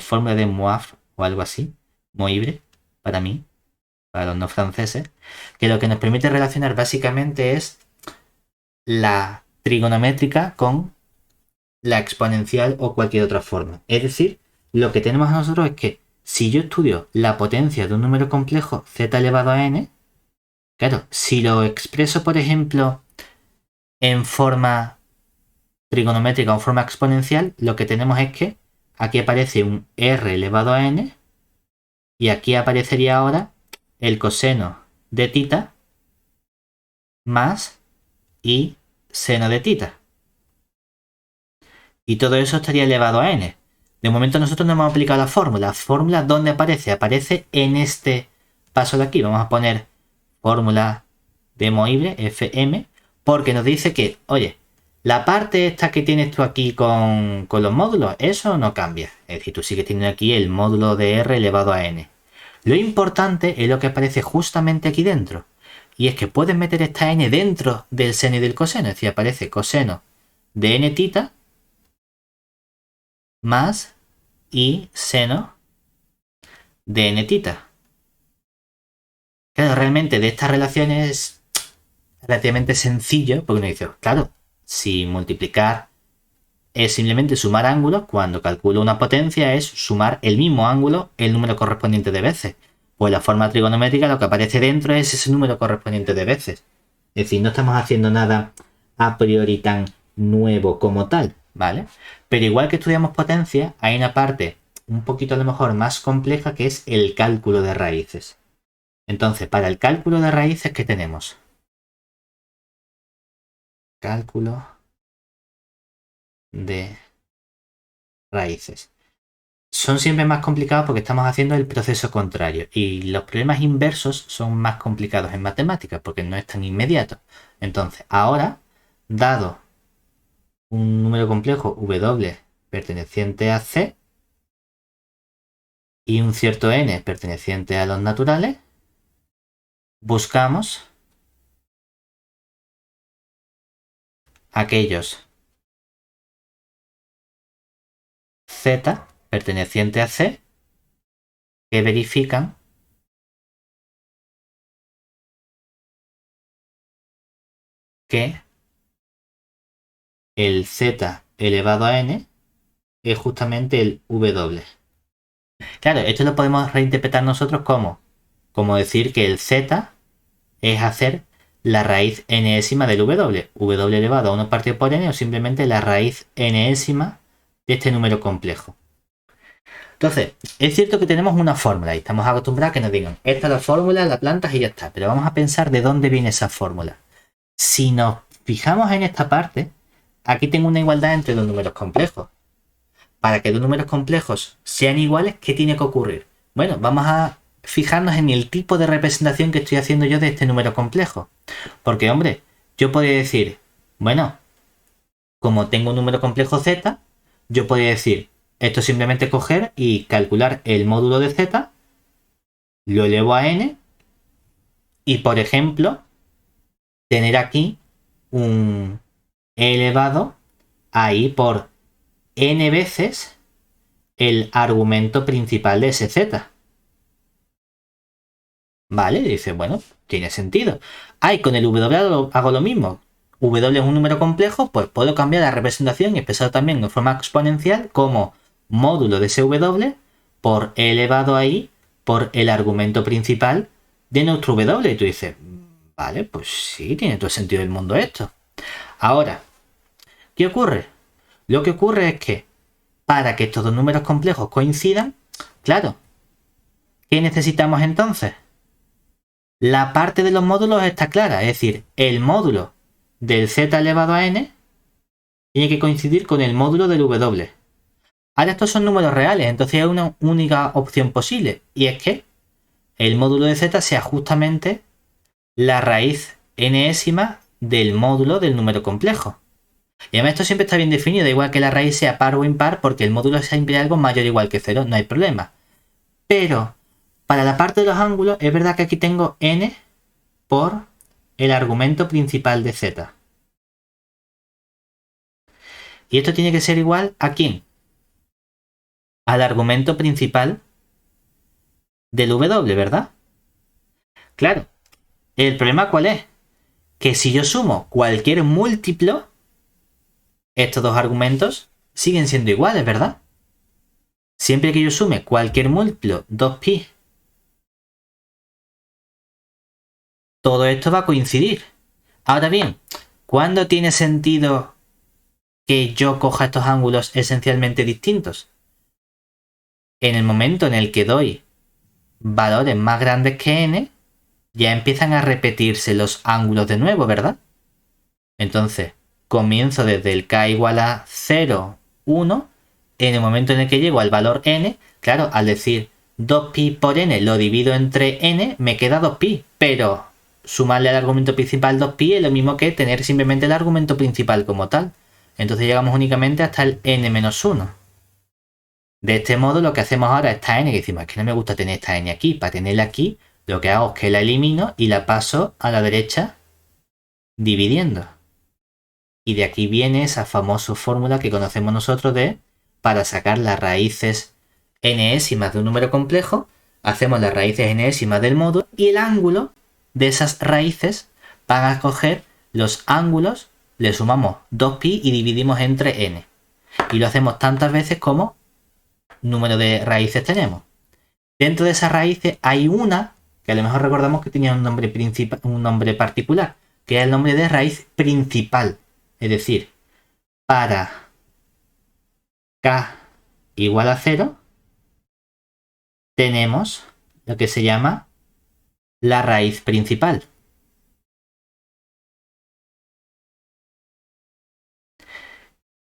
Speaker 1: Fórmula de Moivre o algo así, Moivre, para mí, para los no franceses, que lo que nos permite relacionar básicamente es la trigonométrica con la exponencial o cualquier otra forma. Es decir, lo que tenemos nosotros es que si yo estudio la potencia de un número complejo z elevado a n, claro, si lo expreso, por ejemplo, en forma trigonométrica o forma exponencial, lo que tenemos es que aquí aparece un r elevado a n y aquí aparecería ahora el coseno de tita más y seno de tita. Y todo eso estaría elevado a n. De momento nosotros no hemos aplicado la fórmula. ¿La fórmula dónde aparece? Aparece en este paso de aquí. Vamos a poner fórmula de Moivre, Fm, porque nos dice que, oye, la parte esta que tienes tú aquí con los módulos, eso no cambia. Es decir, tú sigues teniendo aquí el módulo de r elevado a n. Lo importante es lo que aparece justamente aquí dentro. Y es que puedes meter esta n dentro del seno y del coseno. Es decir, aparece coseno de n tita más y seno de n tita. Claro, realmente de estas relaciones es relativamente sencillo, porque uno dice, claro, si multiplicar es simplemente sumar ángulos. Cuando calculo una potencia es sumar el mismo ángulo el número correspondiente de veces. Pues la forma trigonométrica lo que aparece dentro es ese número correspondiente de veces. Es decir, no estamos haciendo nada a priori tan nuevo como tal, ¿vale? Pero igual que estudiamos potencia, hay una parte un poquito a lo mejor más compleja que es el cálculo de raíces. Entonces, para el cálculo de raíces, ¿qué tenemos? Cálculo de raíces. Son siempre más complicados porque estamos haciendo el proceso contrario y los problemas inversos son más complicados en matemáticas porque no es tan inmediato. Entonces, ahora, dado un número complejo W perteneciente a C y un cierto n perteneciente a los naturales, buscamos aquellos z perteneciente a C que verifican que el z elevado a n es justamente el W. Claro, esto lo podemos reinterpretar nosotros como decir que el z es hacer la raíz n-ésima del W. W elevado a 1 partido por n o simplemente la raíz n-ésima de este número complejo. Entonces, es cierto que tenemos una fórmula y estamos acostumbrados a que nos digan, esta es la fórmula, la plantas y ya está. Pero vamos a pensar de dónde viene esa fórmula. Si nos fijamos en esta parte, aquí tengo una igualdad entre los números complejos. Para que los números complejos sean iguales, ¿qué tiene que ocurrir? Bueno, vamos a fijarnos en el tipo de representación que estoy haciendo yo de este número complejo. Porque, hombre, yo podría decir, bueno, como tengo un número complejo z, yo podría decir, esto es simplemente coger y calcular el módulo de z, lo elevo a n, y por ejemplo, tener aquí un e elevado a i por n veces el argumento principal de ese z. Vale, dice, bueno, tiene sentido. Con el W hago lo mismo. W es un número complejo, pues puedo cambiar la representación y expresar también de forma exponencial como módulo de ese W por e elevado a i por el argumento principal de nuestro W. Y tú dices, vale, pues sí, tiene todo el sentido del mundo esto. Ahora, ¿qué ocurre? Lo que ocurre es que para que estos dos números complejos coincidan, claro, ¿qué necesitamos entonces? La parte de los módulos está clara, es decir, el módulo del z elevado a n tiene que coincidir con el módulo del W. Ahora estos son números reales, entonces hay una única opción posible, y es que el módulo de z sea justamente la raíz n-ésima del módulo del número complejo. Y además esto siempre está bien definido, da igual que la raíz sea par o impar, porque el módulo es siempre algo mayor o igual que 0, no hay problema. Pero para la parte de los ángulos, es verdad que aquí tengo n por el argumento principal de z. Y esto tiene que ser igual ¿a quién? Al argumento principal del W, ¿verdad? Claro. ¿El problema cuál es? Que si yo sumo cualquier múltiplo, estos dos argumentos siguen siendo iguales, ¿verdad? Siempre que yo sume cualquier múltiplo, 2pi, todo esto va a coincidir. Ahora bien, ¿cuándo tiene sentido que yo coja estos ángulos esencialmente distintos? En el momento en el que doy valores más grandes que n, ya empiezan a repetirse los ángulos de nuevo, ¿verdad? Entonces, comienzo desde el k igual a 0, 1. En el momento en el que llego al valor n, claro, al decir 2pi por n lo divido entre n, me queda 2pi, pero sumarle al argumento principal 2pi es lo mismo que tener simplemente el argumento principal como tal. Entonces llegamos únicamente hasta el n-1. De este modo lo que hacemos ahora es esta n, que decimos, es que no me gusta tener esta n aquí. Para tenerla aquí, lo que hago es que la elimino y la paso a la derecha dividiendo. Y de aquí viene esa famosa fórmula que conocemos nosotros de, para sacar las raíces n-ésimas de un número complejo, hacemos las raíces n-ésimas del módulo y el ángulo de esas raíces para coger los ángulos, le sumamos 2pi y dividimos entre n. Y lo hacemos tantas veces como número de raíces tenemos. Dentro de esas raíces hay una que a lo mejor recordamos que tenía un nombre principal, un nombre particular, que es el nombre de raíz principal. Es decir, para k igual a 0, tenemos lo que se llama la raíz principal.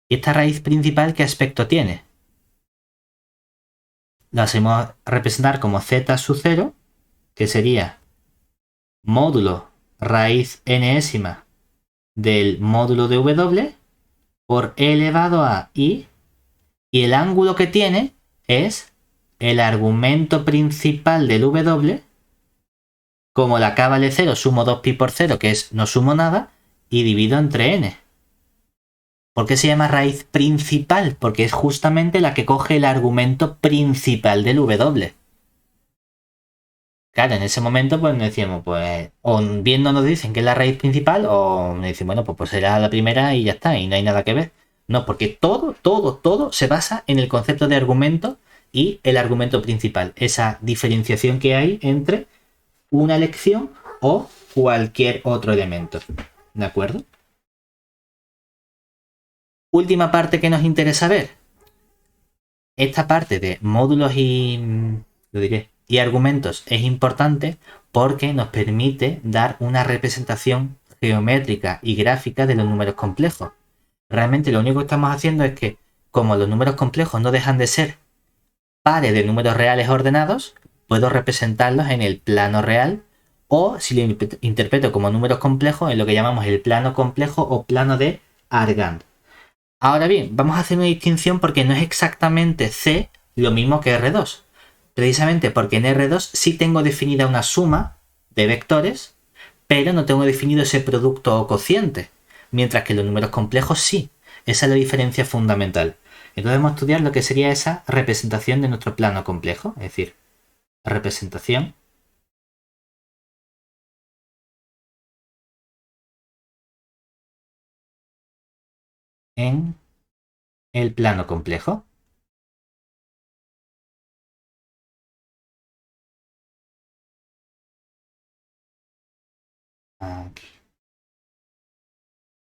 Speaker 1: ¿Y esta raíz principal qué aspecto tiene? La hacemos representar como z sub 0, que sería módulo raíz enésima del módulo de w por e elevado a i, y el ángulo que tiene es el argumento principal del w, como la k vale 0, sumo 2pi por 0, que es no sumo nada, y divido entre n. ¿Por qué se llama raíz principal? Porque es justamente la que coge el argumento principal del w. Claro, en ese momento pues nos decíamos, pues, o bien no nos dicen que es la raíz principal, o nos dicen, bueno, pues será la primera y ya está, y no hay nada que ver. No, porque todo se basa en el concepto de argumento y el argumento principal. Esa diferenciación que hay entre una elección o cualquier otro elemento. ¿De acuerdo? Última parte que nos interesa ver. Esta parte de módulos y argumentos es importante porque nos permite dar una representación geométrica y gráfica de los números complejos. Realmente lo único que estamos haciendo es que, como los números complejos no dejan de ser pares de números reales ordenados, puedo representarlos en el plano real, o si lo interpreto como números complejos, en lo que llamamos el plano complejo o plano de Argand. Ahora bien, vamos a hacer una distinción porque no es exactamente C lo mismo que R2. Precisamente porque en R2 sí tengo definida una suma de vectores, pero no tengo definido ese producto o cociente. Mientras que en los números complejos sí. Esa es la diferencia fundamental. Entonces vamos a estudiar lo que sería esa representación de nuestro plano complejo. Es decir, representación en el plano complejo. Aquí.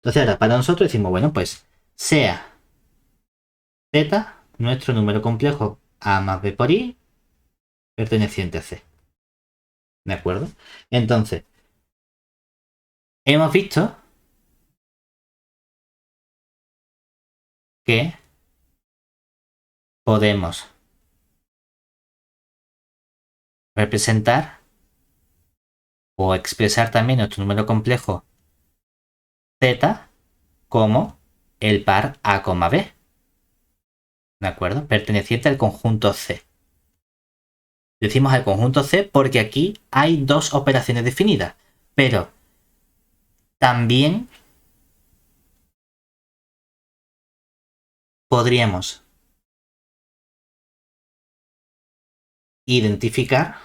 Speaker 1: Entonces ahora para nosotros decimos, bueno, pues sea z nuestro número complejo a más b por i perteneciente a C. ¿De acuerdo? Entonces, hemos visto que podemos representar o expresar también nuestro número complejo z como el par a, b. ¿De acuerdo? Perteneciente al conjunto C. Decimos al conjunto C porque aquí hay dos operaciones definidas, pero también podríamos identificar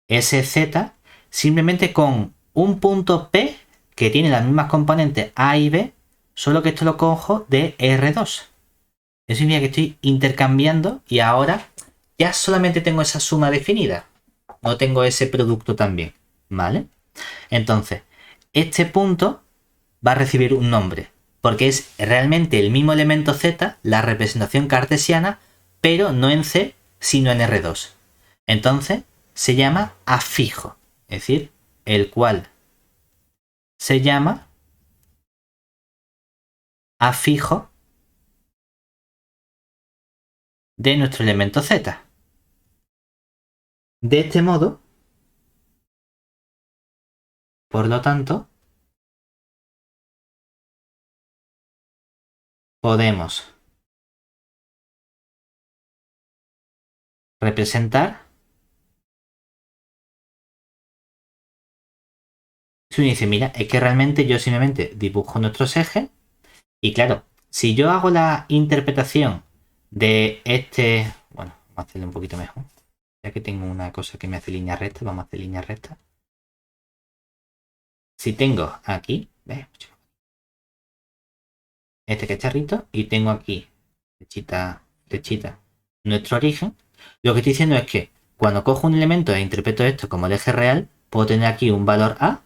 Speaker 1: ese Z simplemente con un punto P que tiene las mismas componentes A y B, solo que esto lo cojo de R2. Eso significa que estoy intercambiando y ahora ya solamente tengo esa suma definida. No tengo ese producto también, ¿vale? Entonces, este punto va a recibir un nombre, porque es realmente el mismo elemento Z, la representación cartesiana, pero no en C, sino en R2. Entonces, se llama afijo, es decir, el cual se llama afijo de nuestro elemento Z. De este modo, por lo tanto, podemos representar. Si uno dice, mira, es que realmente yo simplemente dibujo nuestros ejes y claro, si yo hago la interpretación de este, bueno, vamos a hacerlo un poquito mejor, ya que tengo una cosa que me hace línea recta, vamos a hacer línea recta. si tengo aquí, ¿ves? Este cacharrito y tengo aquí, flechita, nuestro origen, lo que estoy diciendo es que cuando cojo un elemento e interpreto esto como el eje real, puedo tener aquí un valor A,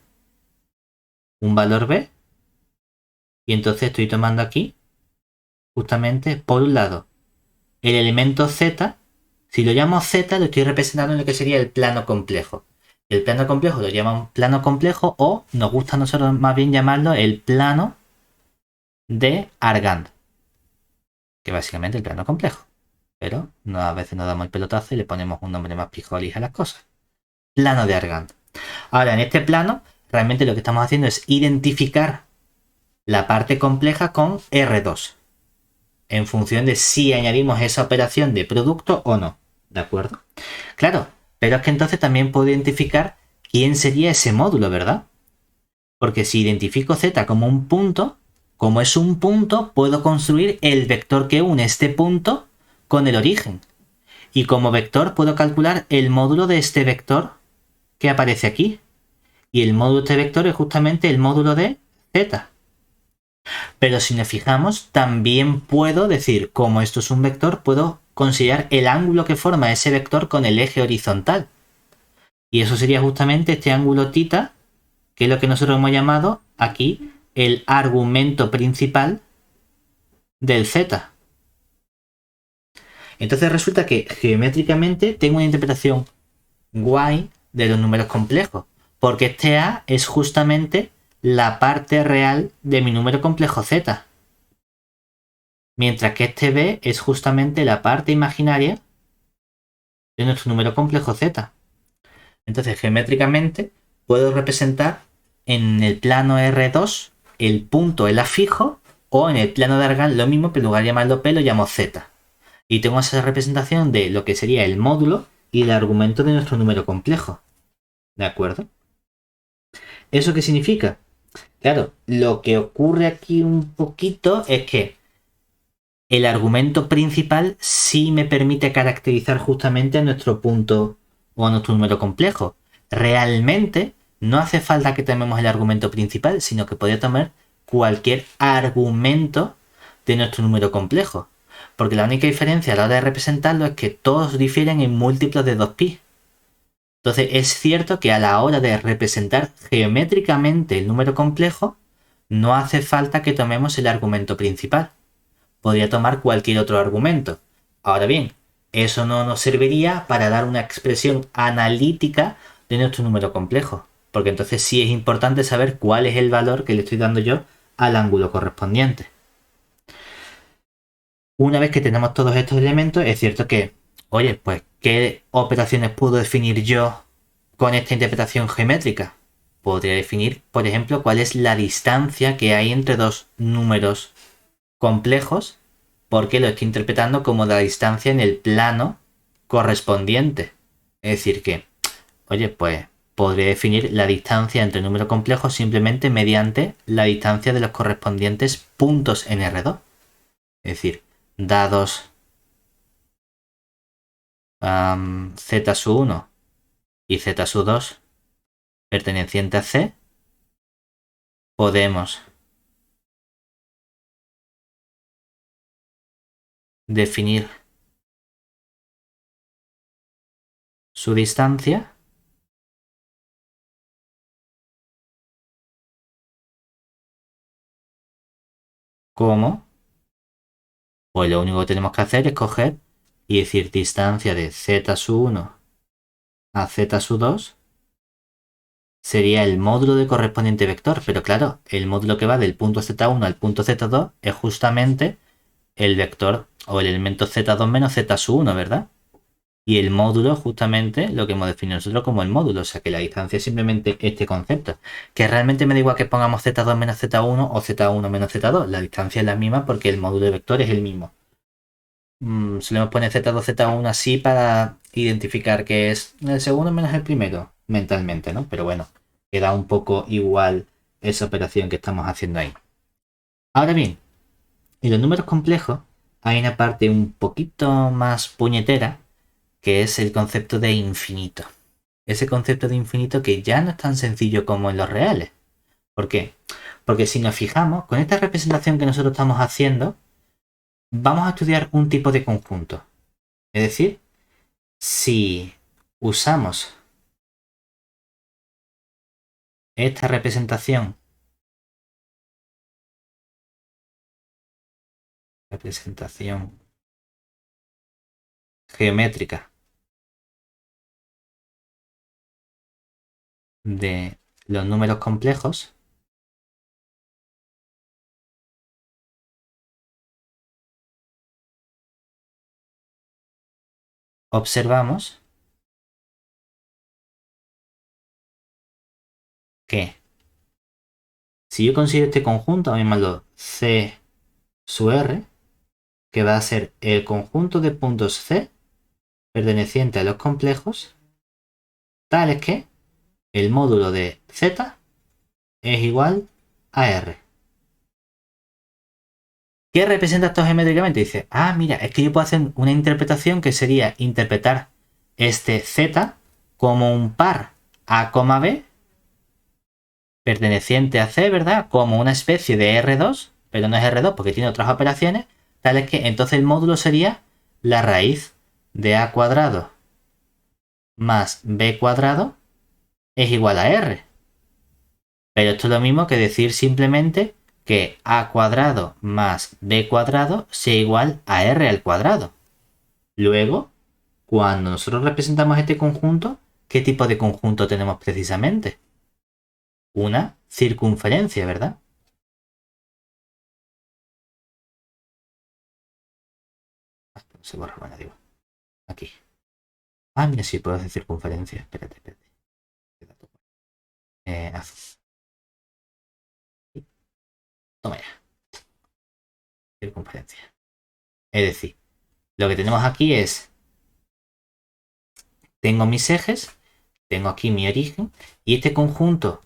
Speaker 1: un valor B, y entonces estoy tomando aquí, justamente, por un lado, el elemento Z. Si lo llamo Z, lo estoy representando en lo que sería el plano complejo. El plano complejo lo llaman plano complejo, o nos gusta a nosotros más bien llamarlo el plano de Argand, que básicamente es el plano complejo. Pero a veces nos damos el pelotazo y le ponemos un nombre más pijolis a las cosas. Plano de Argand. Ahora, en este plano, realmente lo que estamos haciendo es identificar la parte compleja con R2, en función de si añadimos esa operación de producto o no. ¿De acuerdo? Claro, pero es que entonces también puedo identificar quién sería ese módulo, ¿verdad? Porque si identifico Z como un punto, como es un punto, puedo construir el vector que une este punto con el origen. Y como vector puedo calcular el módulo de este vector que aparece aquí. Y el módulo de este vector es justamente el módulo de Z. Pero si nos fijamos, también puedo decir, como esto es un vector, puedo considerar el ángulo que forma ese vector con el eje horizontal. Y eso sería justamente este ángulo θ, que es lo que nosotros hemos llamado aquí el argumento principal del Z. Entonces resulta que geométricamente tengo una interpretación guay de los números complejos, porque este A es justamente la parte real de mi número complejo Z, mientras que este B es justamente la parte imaginaria de nuestro número complejo Z. Entonces, geométricamente, puedo representar en el plano R2 el punto el A fijo, o en el plano de Argand lo mismo, pero en lugar de llamarlo P lo llamo Z. Y tengo esa representación de lo que sería el módulo y el argumento de nuestro número complejo. ¿De acuerdo? ¿Eso qué significa? Claro, lo que ocurre aquí un poquito es que el argumento principal sí me permite caracterizar justamente a nuestro punto o a nuestro número complejo. Realmente no hace falta que tomemos el argumento principal, sino que podría tomar cualquier argumento de nuestro número complejo. Porque la única diferencia a la hora de representarlo es que todos difieren en múltiplos de 2pi. Entonces es cierto que a la hora de representar geométricamente el número complejo, no hace falta que tomemos el argumento principal. Podría tomar cualquier otro argumento. Ahora bien, eso no nos serviría para dar una expresión analítica de nuestro número complejo, porque entonces sí es importante saber cuál es el valor que le estoy dando yo al ángulo correspondiente. Una vez que tenemos todos estos elementos, es cierto que, oye, pues, ¿qué operaciones puedo definir yo con esta interpretación geométrica? Podría definir, por ejemplo, cuál es la distancia que hay entre dos números complejos, porque lo estoy interpretando como la distancia en el plano correspondiente. Es decir que, oye, pues podría definir la distancia entre números complejos simplemente mediante la distancia de los correspondientes puntos en R2. Es decir, dados z1 y z2 perteneciente a C, podemos definir su distancia como, pues lo único que tenemos que hacer es coger y decir distancia de z1 a z2 sería el módulo de correspondiente vector, pero claro, el módulo que va del punto z1 al punto z2 es justamente el vector o el elemento z2 menos z1, ¿verdad? Y el módulo justamente lo que hemos definido nosotros como el módulo, o sea que la distancia es simplemente este concepto, que realmente me da igual que pongamos z2 menos z1 o z1 menos z2, la distancia es la misma porque el módulo de vector es el mismo. Solemos poner z2, z1 así para identificar que es el segundo menos el primero mentalmente, ¿no? Pero bueno, queda un poco igual esa operación que estamos haciendo ahí. Ahora bien, en los números complejos hay una parte un poquito más puñetera, que es el concepto de infinito. Ese concepto de infinito que ya no es tan sencillo como en los reales. ¿Por qué? Porque si nos fijamos, con esta representación que nosotros estamos haciendo, vamos a estudiar un tipo de conjunto. Es decir, si usamos esta representación geométrica de los números complejos, observamos que si yo considero este conjunto, vamos a llamarlo C sub R, que va a ser el conjunto de puntos C perteneciente a los complejos, tales que el módulo de Z es igual a R. ¿Qué representa esto geométricamente? Dice, mira, es que yo puedo hacer una interpretación que sería interpretar este Z como un par A, B perteneciente a C, ¿verdad? Como una especie de R2, pero no es R2 porque tiene otras operaciones, tales que entonces el módulo sería la raíz de A cuadrado más B cuadrado es igual a R. Pero esto es lo mismo que decir simplemente que A cuadrado más B cuadrado sea igual a R al cuadrado. Luego, cuando nosotros representamos este conjunto, ¿qué tipo de conjunto tenemos precisamente? Una circunferencia, ¿verdad? Se borra, bueno, digo. Aquí. Mira, sí, puedo hacer circunferencia. Espérate. Azul. Toma ya. Circunferencia. Es decir, lo que tenemos aquí es, tengo mis ejes, tengo aquí mi origen, y este conjunto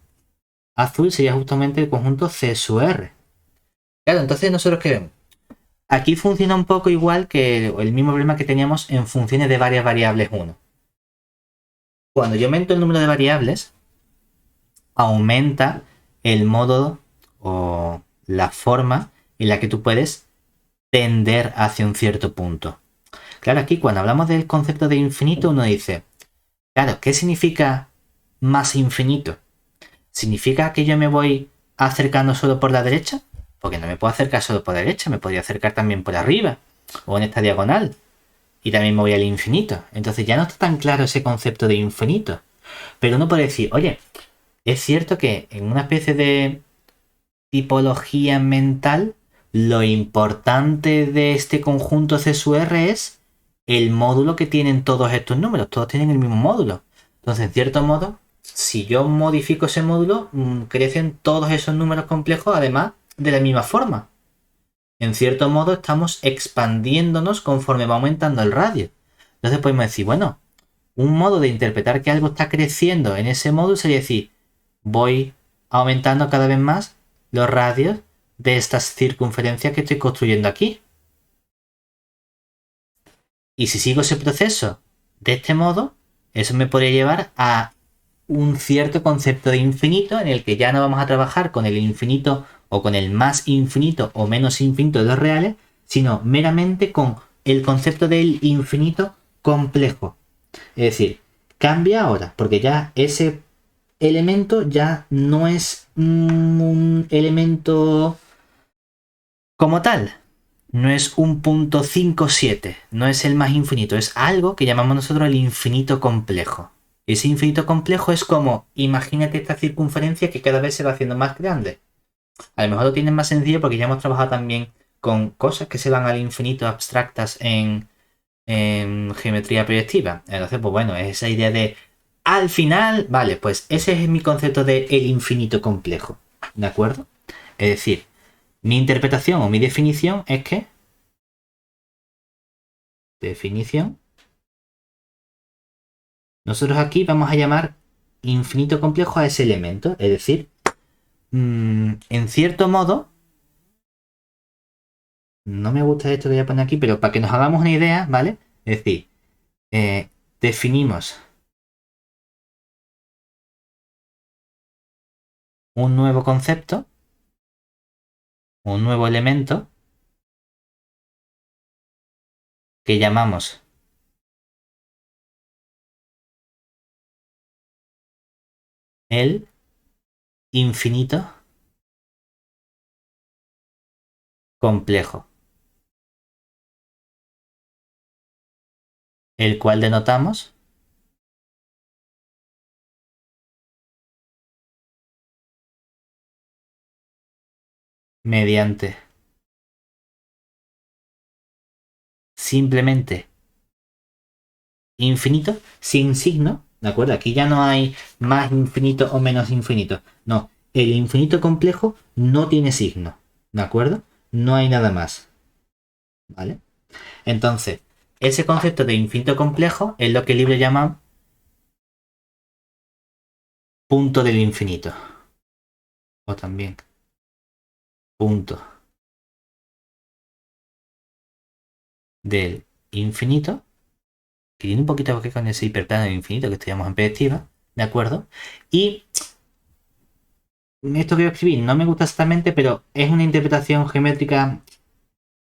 Speaker 1: azul sería justamente el conjunto C sub R. Claro, entonces nosotros ¿qué vemos? Aquí funciona un poco igual que el mismo problema que teníamos en funciones de varias variables 1. Cuando yo aumento el número de variables, aumenta el modo o la forma en la que tú puedes tender hacia un cierto punto. Claro, aquí cuando hablamos del concepto de infinito, uno dice, claro, ¿qué significa más infinito? ¿Significa que yo me voy acercando solo por la derecha? Porque no me puedo acercar solo por la derecha, me podría acercar también por arriba o en esta diagonal. Y también me voy al infinito. Entonces ya no está tan claro ese concepto de infinito. Pero uno puede decir, oye, es cierto que en una especie de tipología mental, lo importante de este conjunto C sub R es el módulo que tienen todos estos números. Todos tienen el mismo módulo. Entonces, en cierto modo, si yo modifico ese módulo, crecen todos esos números complejos, además de la misma forma. En cierto modo, estamos expandiéndonos conforme va aumentando el radio. Entonces podemos decir, bueno, un modo de interpretar que algo está creciendo en ese módulo sería decir, voy aumentando cada vez más los radios de estas circunferencias que estoy construyendo aquí. Y si sigo ese proceso de este modo, eso me podría llevar a un cierto concepto de infinito en el que ya no vamos a trabajar con el infinito o con el más infinito o menos infinito de los reales, sino meramente con el concepto del infinito complejo. Es decir, cambia ahora, porque ya ese elemento ya no es un elemento como tal. No es un punto 57, no es el más infinito, es algo que llamamos nosotros el infinito complejo. Ese infinito complejo es como, imagínate esta circunferencia que cada vez se va haciendo más grande. A lo mejor lo tienes más sencillo porque ya hemos trabajado también con cosas que se van al infinito abstractas en geometría proyectiva. Entonces, pues bueno, es esa idea de al final, vale, pues ese es mi concepto de el infinito complejo. ¿De acuerdo? Es decir, mi interpretación o mi definición es que definición. Nosotros aquí vamos a llamar infinito complejo a ese elemento. Es decir, en cierto modo, no me gusta esto que voy a poner aquí, pero para que nos hagamos una idea, ¿vale? Es decir, definimos un nuevo concepto, un nuevo elemento que llamamos el infinito complejo, el cual denotamos mediante simplemente infinito sin signo, ¿de acuerdo? Aquí ya no hay más infinito o menos infinito. No, el infinito complejo no tiene signo, ¿de acuerdo? No hay nada más, ¿vale? Entonces, ese concepto de infinito complejo es lo que el libro llama punto del infinito. O también punto del infinito, que tiene un poquito que ver con ese hiperplano del infinito que estudiamos en perspectiva, ¿de acuerdo? Y esto que voy a escribir no me gusta exactamente, pero es una interpretación geométrica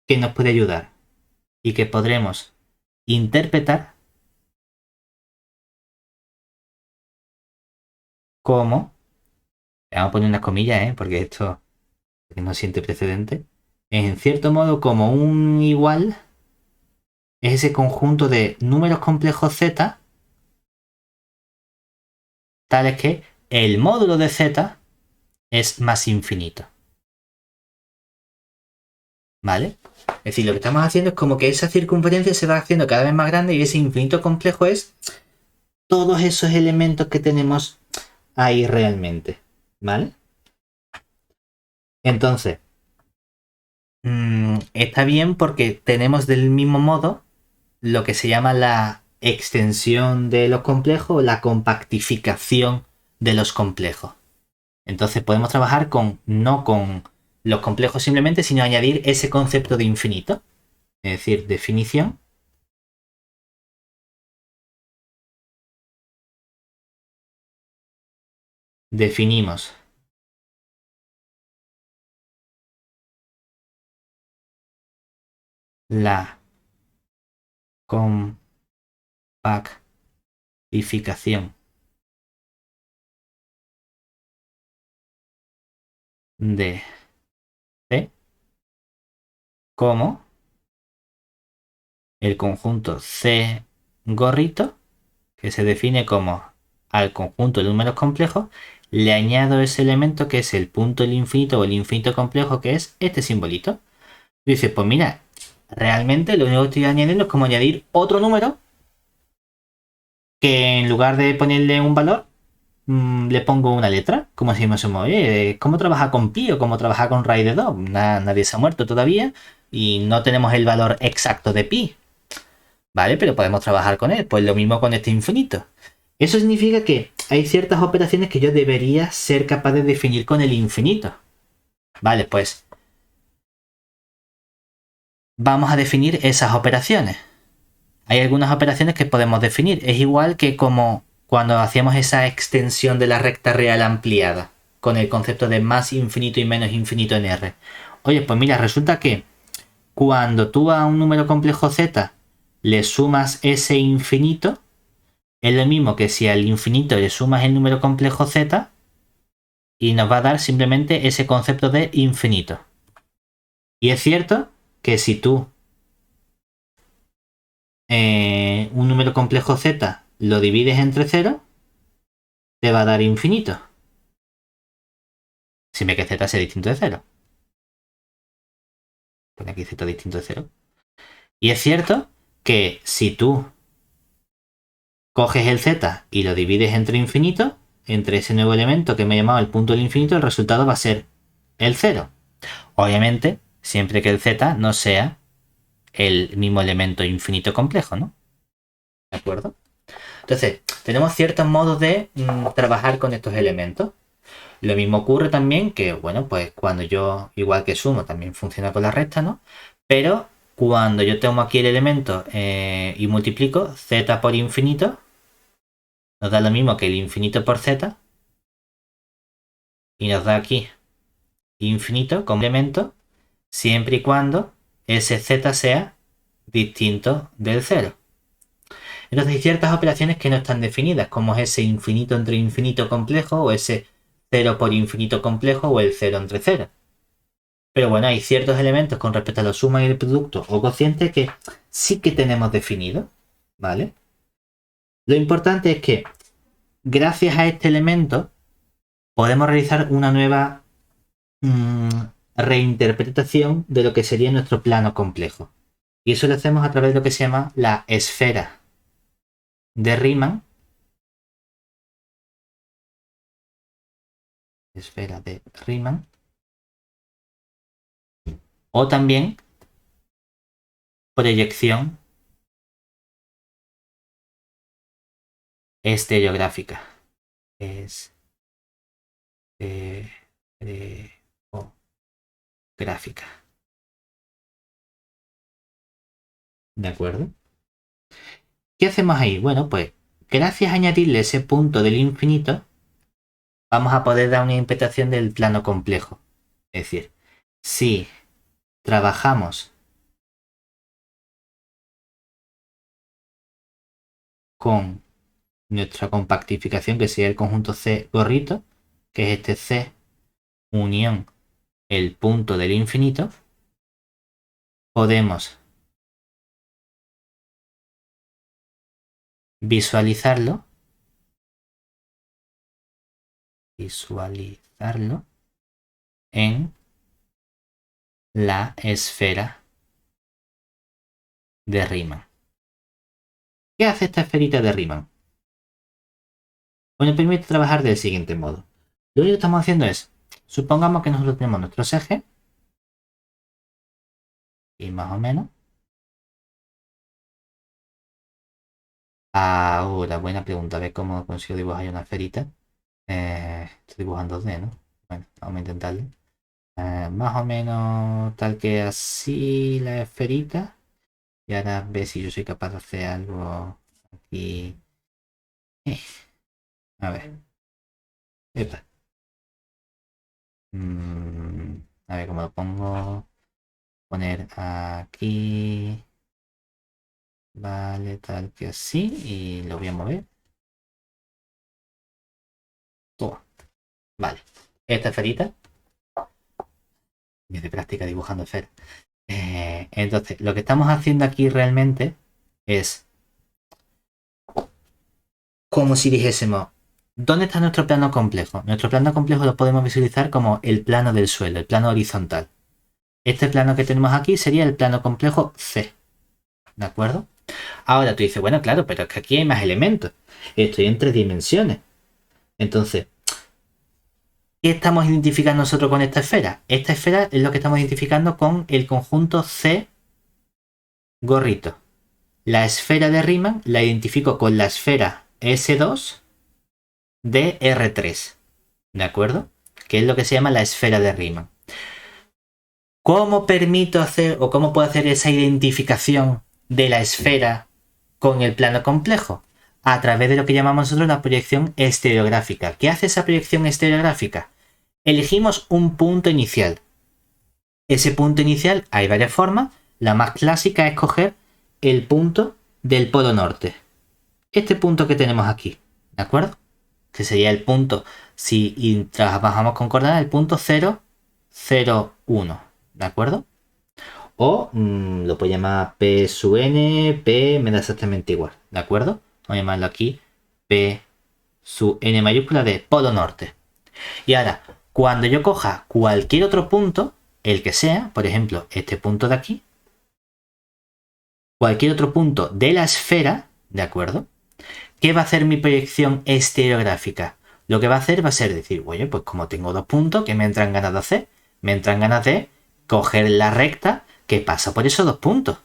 Speaker 1: que nos puede ayudar y que podremos interpretar como, vamos a poner unas comillas, porque esto no siente precedente, en cierto modo como un igual es ese conjunto de números complejos z tales que el módulo de z es más infinito. ¿Vale? Es decir, lo que estamos haciendo es como que esa circunferencia se va haciendo cada vez más grande y ese infinito complejo es todos esos elementos que tenemos ahí realmente. ¿Vale? Entonces, está bien porque tenemos del mismo modo lo que se llama la extensión de los complejos o la compactificación de los complejos. Entonces podemos trabajar no con los complejos simplemente, sino añadir ese concepto de infinito. Es decir, definición. Definimos la compactificación de C como el conjunto C gorrito, que se define como al conjunto de números complejos, le añado ese elemento que es el punto del infinito o el infinito complejo, que es este simbolito. Dice, pues mira, realmente lo único que estoy añadiendo es como añadir otro número que en lugar de ponerle un valor, le pongo una letra, como si me sumo, ¿cómo trabaja con pi o cómo trabaja con raíz de 2? Nadie se ha muerto todavía y no tenemos el valor exacto de pi, ¿vale? Pero podemos trabajar con él, pues lo mismo con este infinito. Eso significa que hay ciertas operaciones que yo debería ser capaz de definir con el infinito. Vale, pues vamos a definir esas operaciones. Hay algunas operaciones que podemos definir. Es igual que como cuando hacíamos esa extensión de la recta real ampliada con el concepto de más infinito y menos infinito en R. Oye, pues mira, resulta que cuando tú a un número complejo z le sumas ese infinito, es lo mismo que si al infinito le sumas el número complejo z y nos va a dar simplemente ese concepto de infinito. Y es cierto que si tú un número complejo z lo divides entre 0, te va a dar infinito. Siempre que z sea distinto de 0. Pone aquí z distinto de 0. Y es cierto que si tú coges el z y lo divides entre infinito, entre ese nuevo elemento que me he llamado el punto del infinito, el resultado va a ser el 0. Obviamente, siempre que el z no sea el mismo elemento infinito complejo, ¿no? ¿De acuerdo? Entonces, tenemos ciertos modos de trabajar con estos elementos. Lo mismo ocurre también que, bueno, pues cuando yo, igual que sumo, también funciona con la recta, ¿no? Pero cuando yo tomo aquí el elemento y multiplico z por infinito, nos da lo mismo que el infinito por z, y nos da aquí infinito como elemento, siempre y cuando ese z sea distinto del 0. Entonces hay ciertas operaciones que no están definidas, como es ese infinito entre infinito complejo, o ese 0 por infinito complejo, o el 0 entre 0. Pero bueno, hay ciertos elementos con respecto a la suma y el producto o cociente que sí que tenemos definido, ¿vale? Lo importante es que gracias a este elemento podemos realizar una nueva reinterpretación de lo que sería nuestro plano complejo. Y eso lo hacemos a través de lo que se llama la esfera de Riemann. Esfera de Riemann. O también proyección estereográfica. Estereográfica. ¿De acuerdo? ¿Qué hacemos ahí? Bueno, pues gracias a añadirle ese punto del infinito, vamos a poder dar una interpretación del plano complejo. Es decir, si trabajamos con nuestra compactificación, que sería el conjunto C gorrito, que es este C unión el punto del infinito, podemos visualizarlo en la esfera de Riemann. ¿Qué hace esta esferita de Riemann? Bueno, permite trabajar del siguiente modo. Lo único que estamos haciendo es, supongamos que nosotros tenemos nuestros ejes, y más o menos. Ahora, buena pregunta, a ver cómo consigo dibujar una esferita. Estoy dibujando 2D, ¿no? Bueno, vamos a intentarlo. Más o menos tal que así la esferita. Y ahora ve si yo soy capaz de hacer algo aquí. Eh, a ver. Epa. A ver cómo lo pongo. Poner aquí. Vale, tal que así. Y lo voy a mover. Toma. Vale. Esta esferita. Y de práctica dibujando esferas. Entonces, lo que estamos haciendo aquí realmente es como si dijésemos, ¿dónde está nuestro plano complejo? Nuestro plano complejo lo podemos visualizar como el plano del suelo, el plano horizontal. Este plano que tenemos aquí sería el plano complejo C. ¿De acuerdo? Ahora tú dices, bueno, claro, pero es que aquí hay más elementos. Estoy en 3 dimensiones. Entonces, ¿qué estamos identificando nosotros con esta esfera? Esta esfera es lo que estamos identificando con el conjunto C gorrito. La esfera de Riemann la identifico con la esfera S2 de R3. ¿De acuerdo? Que es lo que se llama la esfera de Riemann. ¿Cómo permito hacer o cómo puedo hacer esa identificación de la esfera con el plano complejo? A través de lo que llamamos nosotros la proyección estereográfica. ¿Qué hace esa proyección estereográfica? Elegimos un punto inicial. Ese punto inicial hay varias formas. La más clásica es coger el punto del polo norte. Este punto que tenemos aquí, ¿de acuerdo? Que sería el punto, si trabajamos con coordenadas, el punto 0, 0, 1, ¿de acuerdo? O lo puedo llamar P sub n, P me da exactamente igual, ¿de acuerdo? Vamos a llamarlo aquí P sub n mayúscula de polo norte. Y ahora, cuando yo coja cualquier otro punto, el que sea, por ejemplo, este punto de aquí, cualquier otro punto de la esfera, ¿de acuerdo? ¿Qué va a hacer mi proyección estereográfica? Lo que va a hacer va a ser decir, oye, pues como tengo 2 puntos, ¿qué me entran ganas de hacer? Me entran ganas de coger la recta que pasa por esos 2 puntos.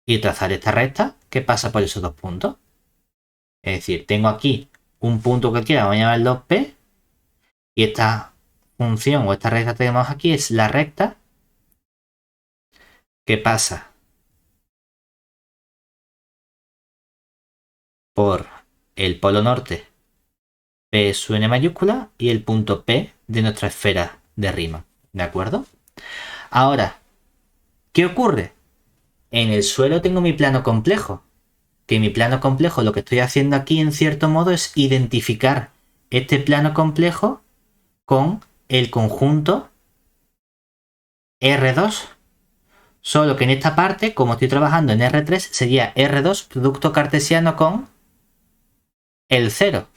Speaker 1: Y trazar esta recta que pasa por esos 2 puntos. Es decir, tengo aquí un punto cualquiera, vamos a llamarlo P, y esta función o esta recta que tenemos aquí es la recta que pasa por el polo norte P sub n mayúscula y el punto P de nuestra esfera de Riemann. ¿De acuerdo? Ahora, ¿qué ocurre? En el suelo tengo mi plano complejo. Que mi plano complejo, lo que estoy haciendo aquí en cierto modo es identificar este plano complejo con el conjunto R2. Solo que en esta parte, como estoy trabajando en R3, sería R2 producto cartesiano con el 0.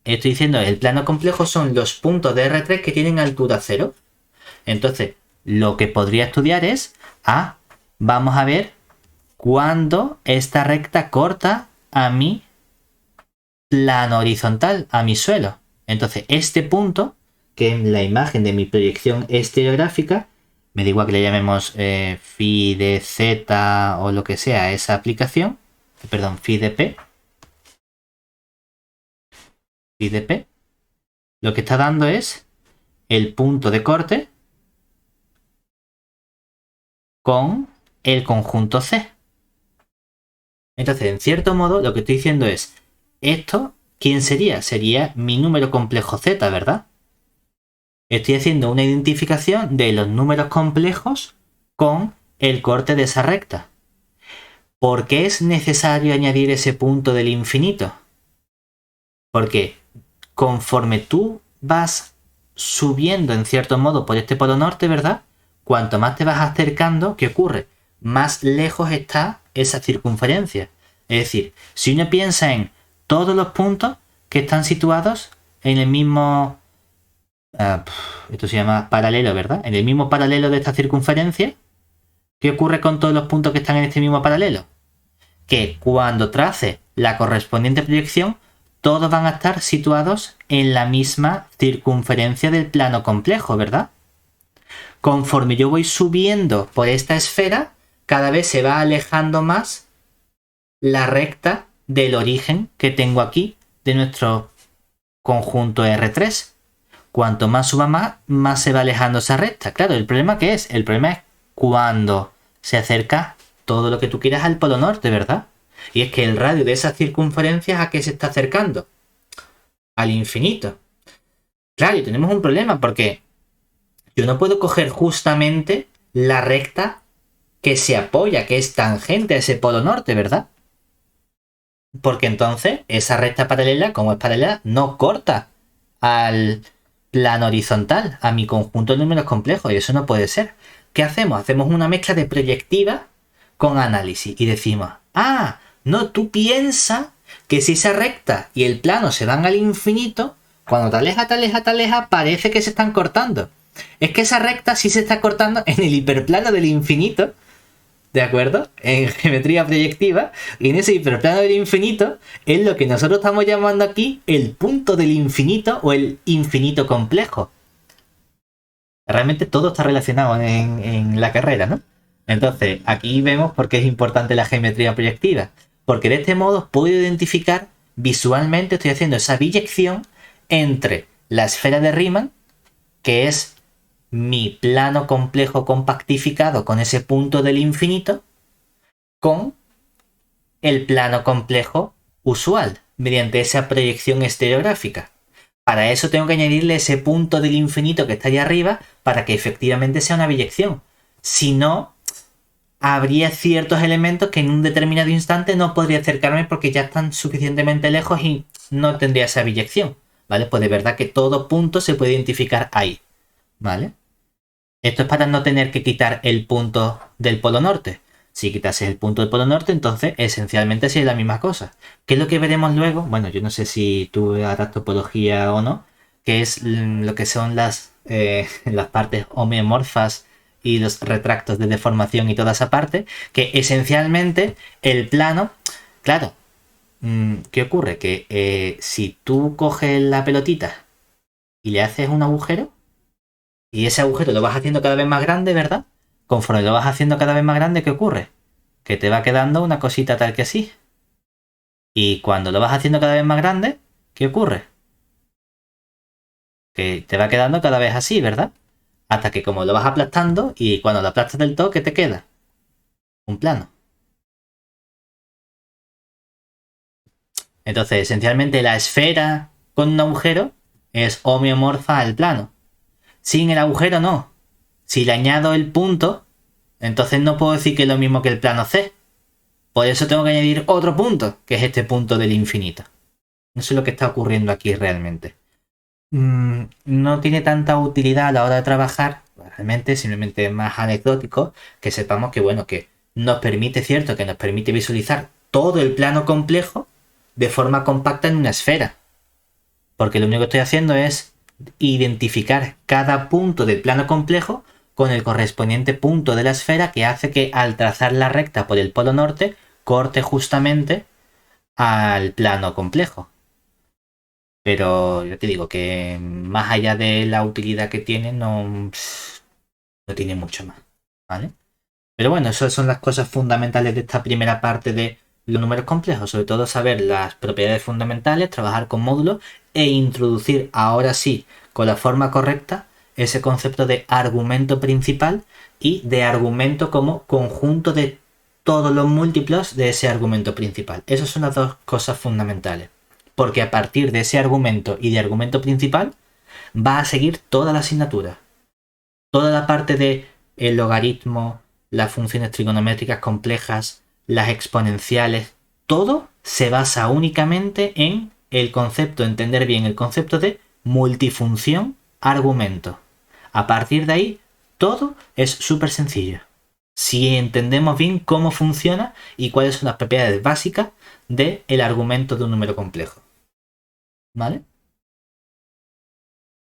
Speaker 1: Estoy diciendo el plano complejo son los puntos de R3 que tienen altura 0. Entonces, lo que podría estudiar es, vamos a ver cuándo esta recta corta a mi plano horizontal, a mi suelo. Entonces, este punto, que en la imagen de mi proyección estereográfica, me da igual que le llamemos phi de z o lo que sea a esa aplicación, perdón, phi de p, lo que está dando es el punto de corte con el conjunto C. Entonces, en cierto modo, lo que estoy diciendo es, esto, ¿quién sería? Sería mi número complejo Z, ¿verdad? Estoy haciendo una identificación de los números complejos con el corte de esa recta. ¿Por qué es necesario añadir ese punto del infinito? Porque conforme tú vas subiendo en cierto modo por este polo norte, ¿verdad? Cuanto más te vas acercando, ¿qué ocurre? Más lejos está esa circunferencia. Es decir, si uno piensa en todos los puntos que están situados en el mismo... esto se llama paralelo, ¿verdad? En el mismo paralelo de esta circunferencia, ¿qué ocurre con todos los puntos que están en este mismo paralelo? Que cuando trace la correspondiente proyección, todos van a estar situados en la misma circunferencia del plano complejo, ¿verdad? Conforme yo voy subiendo por esta esfera, cada vez se va alejando más la recta del origen que tengo aquí de nuestro conjunto R3. Cuanto más suba más se va alejando esa recta. Claro, ¿el problema qué es? El problema es cuando se acerca todo lo que tú quieras al polo norte, ¿verdad? Y es que el radio de esas circunferencias, ¿a qué se está acercando? Al infinito. Claro, y tenemos un problema porque yo no puedo coger justamente la recta que se apoya, que es tangente a ese polo norte, ¿verdad? Porque entonces esa recta paralela, como es paralela, no corta al plano horizontal, a mi conjunto de números complejos, y eso no puede ser. ¿Qué hacemos? Hacemos una mezcla de proyectiva con análisis y decimos, no, tú piensas que si esa recta y el plano se van al infinito, cuando te aleja, parece que se están cortando. Es que esa recta sí se está cortando en el hiperplano del infinito, ¿de acuerdo? En geometría proyectiva, y en ese hiperplano del infinito es lo que nosotros estamos llamando aquí el punto del infinito o el infinito complejo. Realmente todo está relacionado en la carrera, ¿no? Entonces, aquí vemos por qué es importante la geometría proyectiva. Porque de este modo puedo identificar visualmente, estoy haciendo esa biyección entre la esfera de Riemann, que es mi plano complejo compactificado con ese punto del infinito, con el plano complejo usual, mediante esa proyección estereográfica. Para eso tengo que añadirle ese punto del infinito que está ahí arriba para que efectivamente sea una biyección. Si no, habría ciertos elementos que en un determinado instante no podría acercarme porque ya están suficientemente lejos y no tendría esa biyección, ¿vale? Pues de verdad que todo punto se puede identificar ahí, ¿vale? Esto es para no tener que quitar el punto del polo norte. Si quitases el punto del polo norte, entonces esencialmente sería la misma cosa. ¿Qué es lo que veremos luego? Bueno, yo no sé si tú harás topología o no, que es lo que son las partes homeomorfas y los retractos de deformación y toda esa parte, que esencialmente el plano, claro, ¿qué ocurre? Que si tú coges la pelotita y le haces un agujero, y ese agujero lo vas haciendo cada vez más grande, ¿verdad? Conforme lo vas haciendo cada vez más grande, ¿qué ocurre? Que te va quedando una cosita tal que así. Y cuando lo vas haciendo cada vez más grande, ¿qué ocurre? Que te va quedando cada vez así, ¿verdad? Hasta que como lo vas aplastando y cuando lo aplastas del todo, ¿qué te queda? Un plano. Entonces, esencialmente la esfera con un agujero es homeomorfa al plano. Sin el agujero no. Si le añado el punto, entonces no puedo decir que es lo mismo que el plano C. Por eso tengo que añadir otro punto, que es este punto del infinito. Eso es lo que está ocurriendo aquí realmente. No tiene tanta utilidad a la hora de trabajar, realmente simplemente es más anecdótico que sepamos que, bueno, que nos permite, cierto, que nos permite visualizar todo el plano complejo de forma compacta en una esfera. Porque lo único que estoy haciendo es identificar cada punto del plano complejo con el correspondiente punto de la esfera, que hace que al trazar la recta por el polo norte corte justamente al plano complejo. Pero yo te digo que más allá de la utilidad que tiene, no tiene mucho más, ¿vale? Pero bueno, esas son las cosas fundamentales de esta primera parte de los números complejos. Sobre todo saber las propiedades fundamentales, trabajar con módulos e introducir ahora sí, con la forma correcta, ese concepto de argumento principal y de argumento como conjunto de todos los múltiplos de ese argumento principal. Esas son las dos cosas fundamentales. Porque a partir de ese argumento y de argumento principal va a seguir toda la asignatura. Toda la parte de el logaritmo, las funciones trigonométricas complejas, las exponenciales, todo se basa únicamente en el concepto, entender bien el concepto de multifunción argumento. A partir de ahí, todo es súper sencillo. Si entendemos bien cómo funciona y cuáles son las propiedades básicas del argumento de un número complejo. ¿Vale?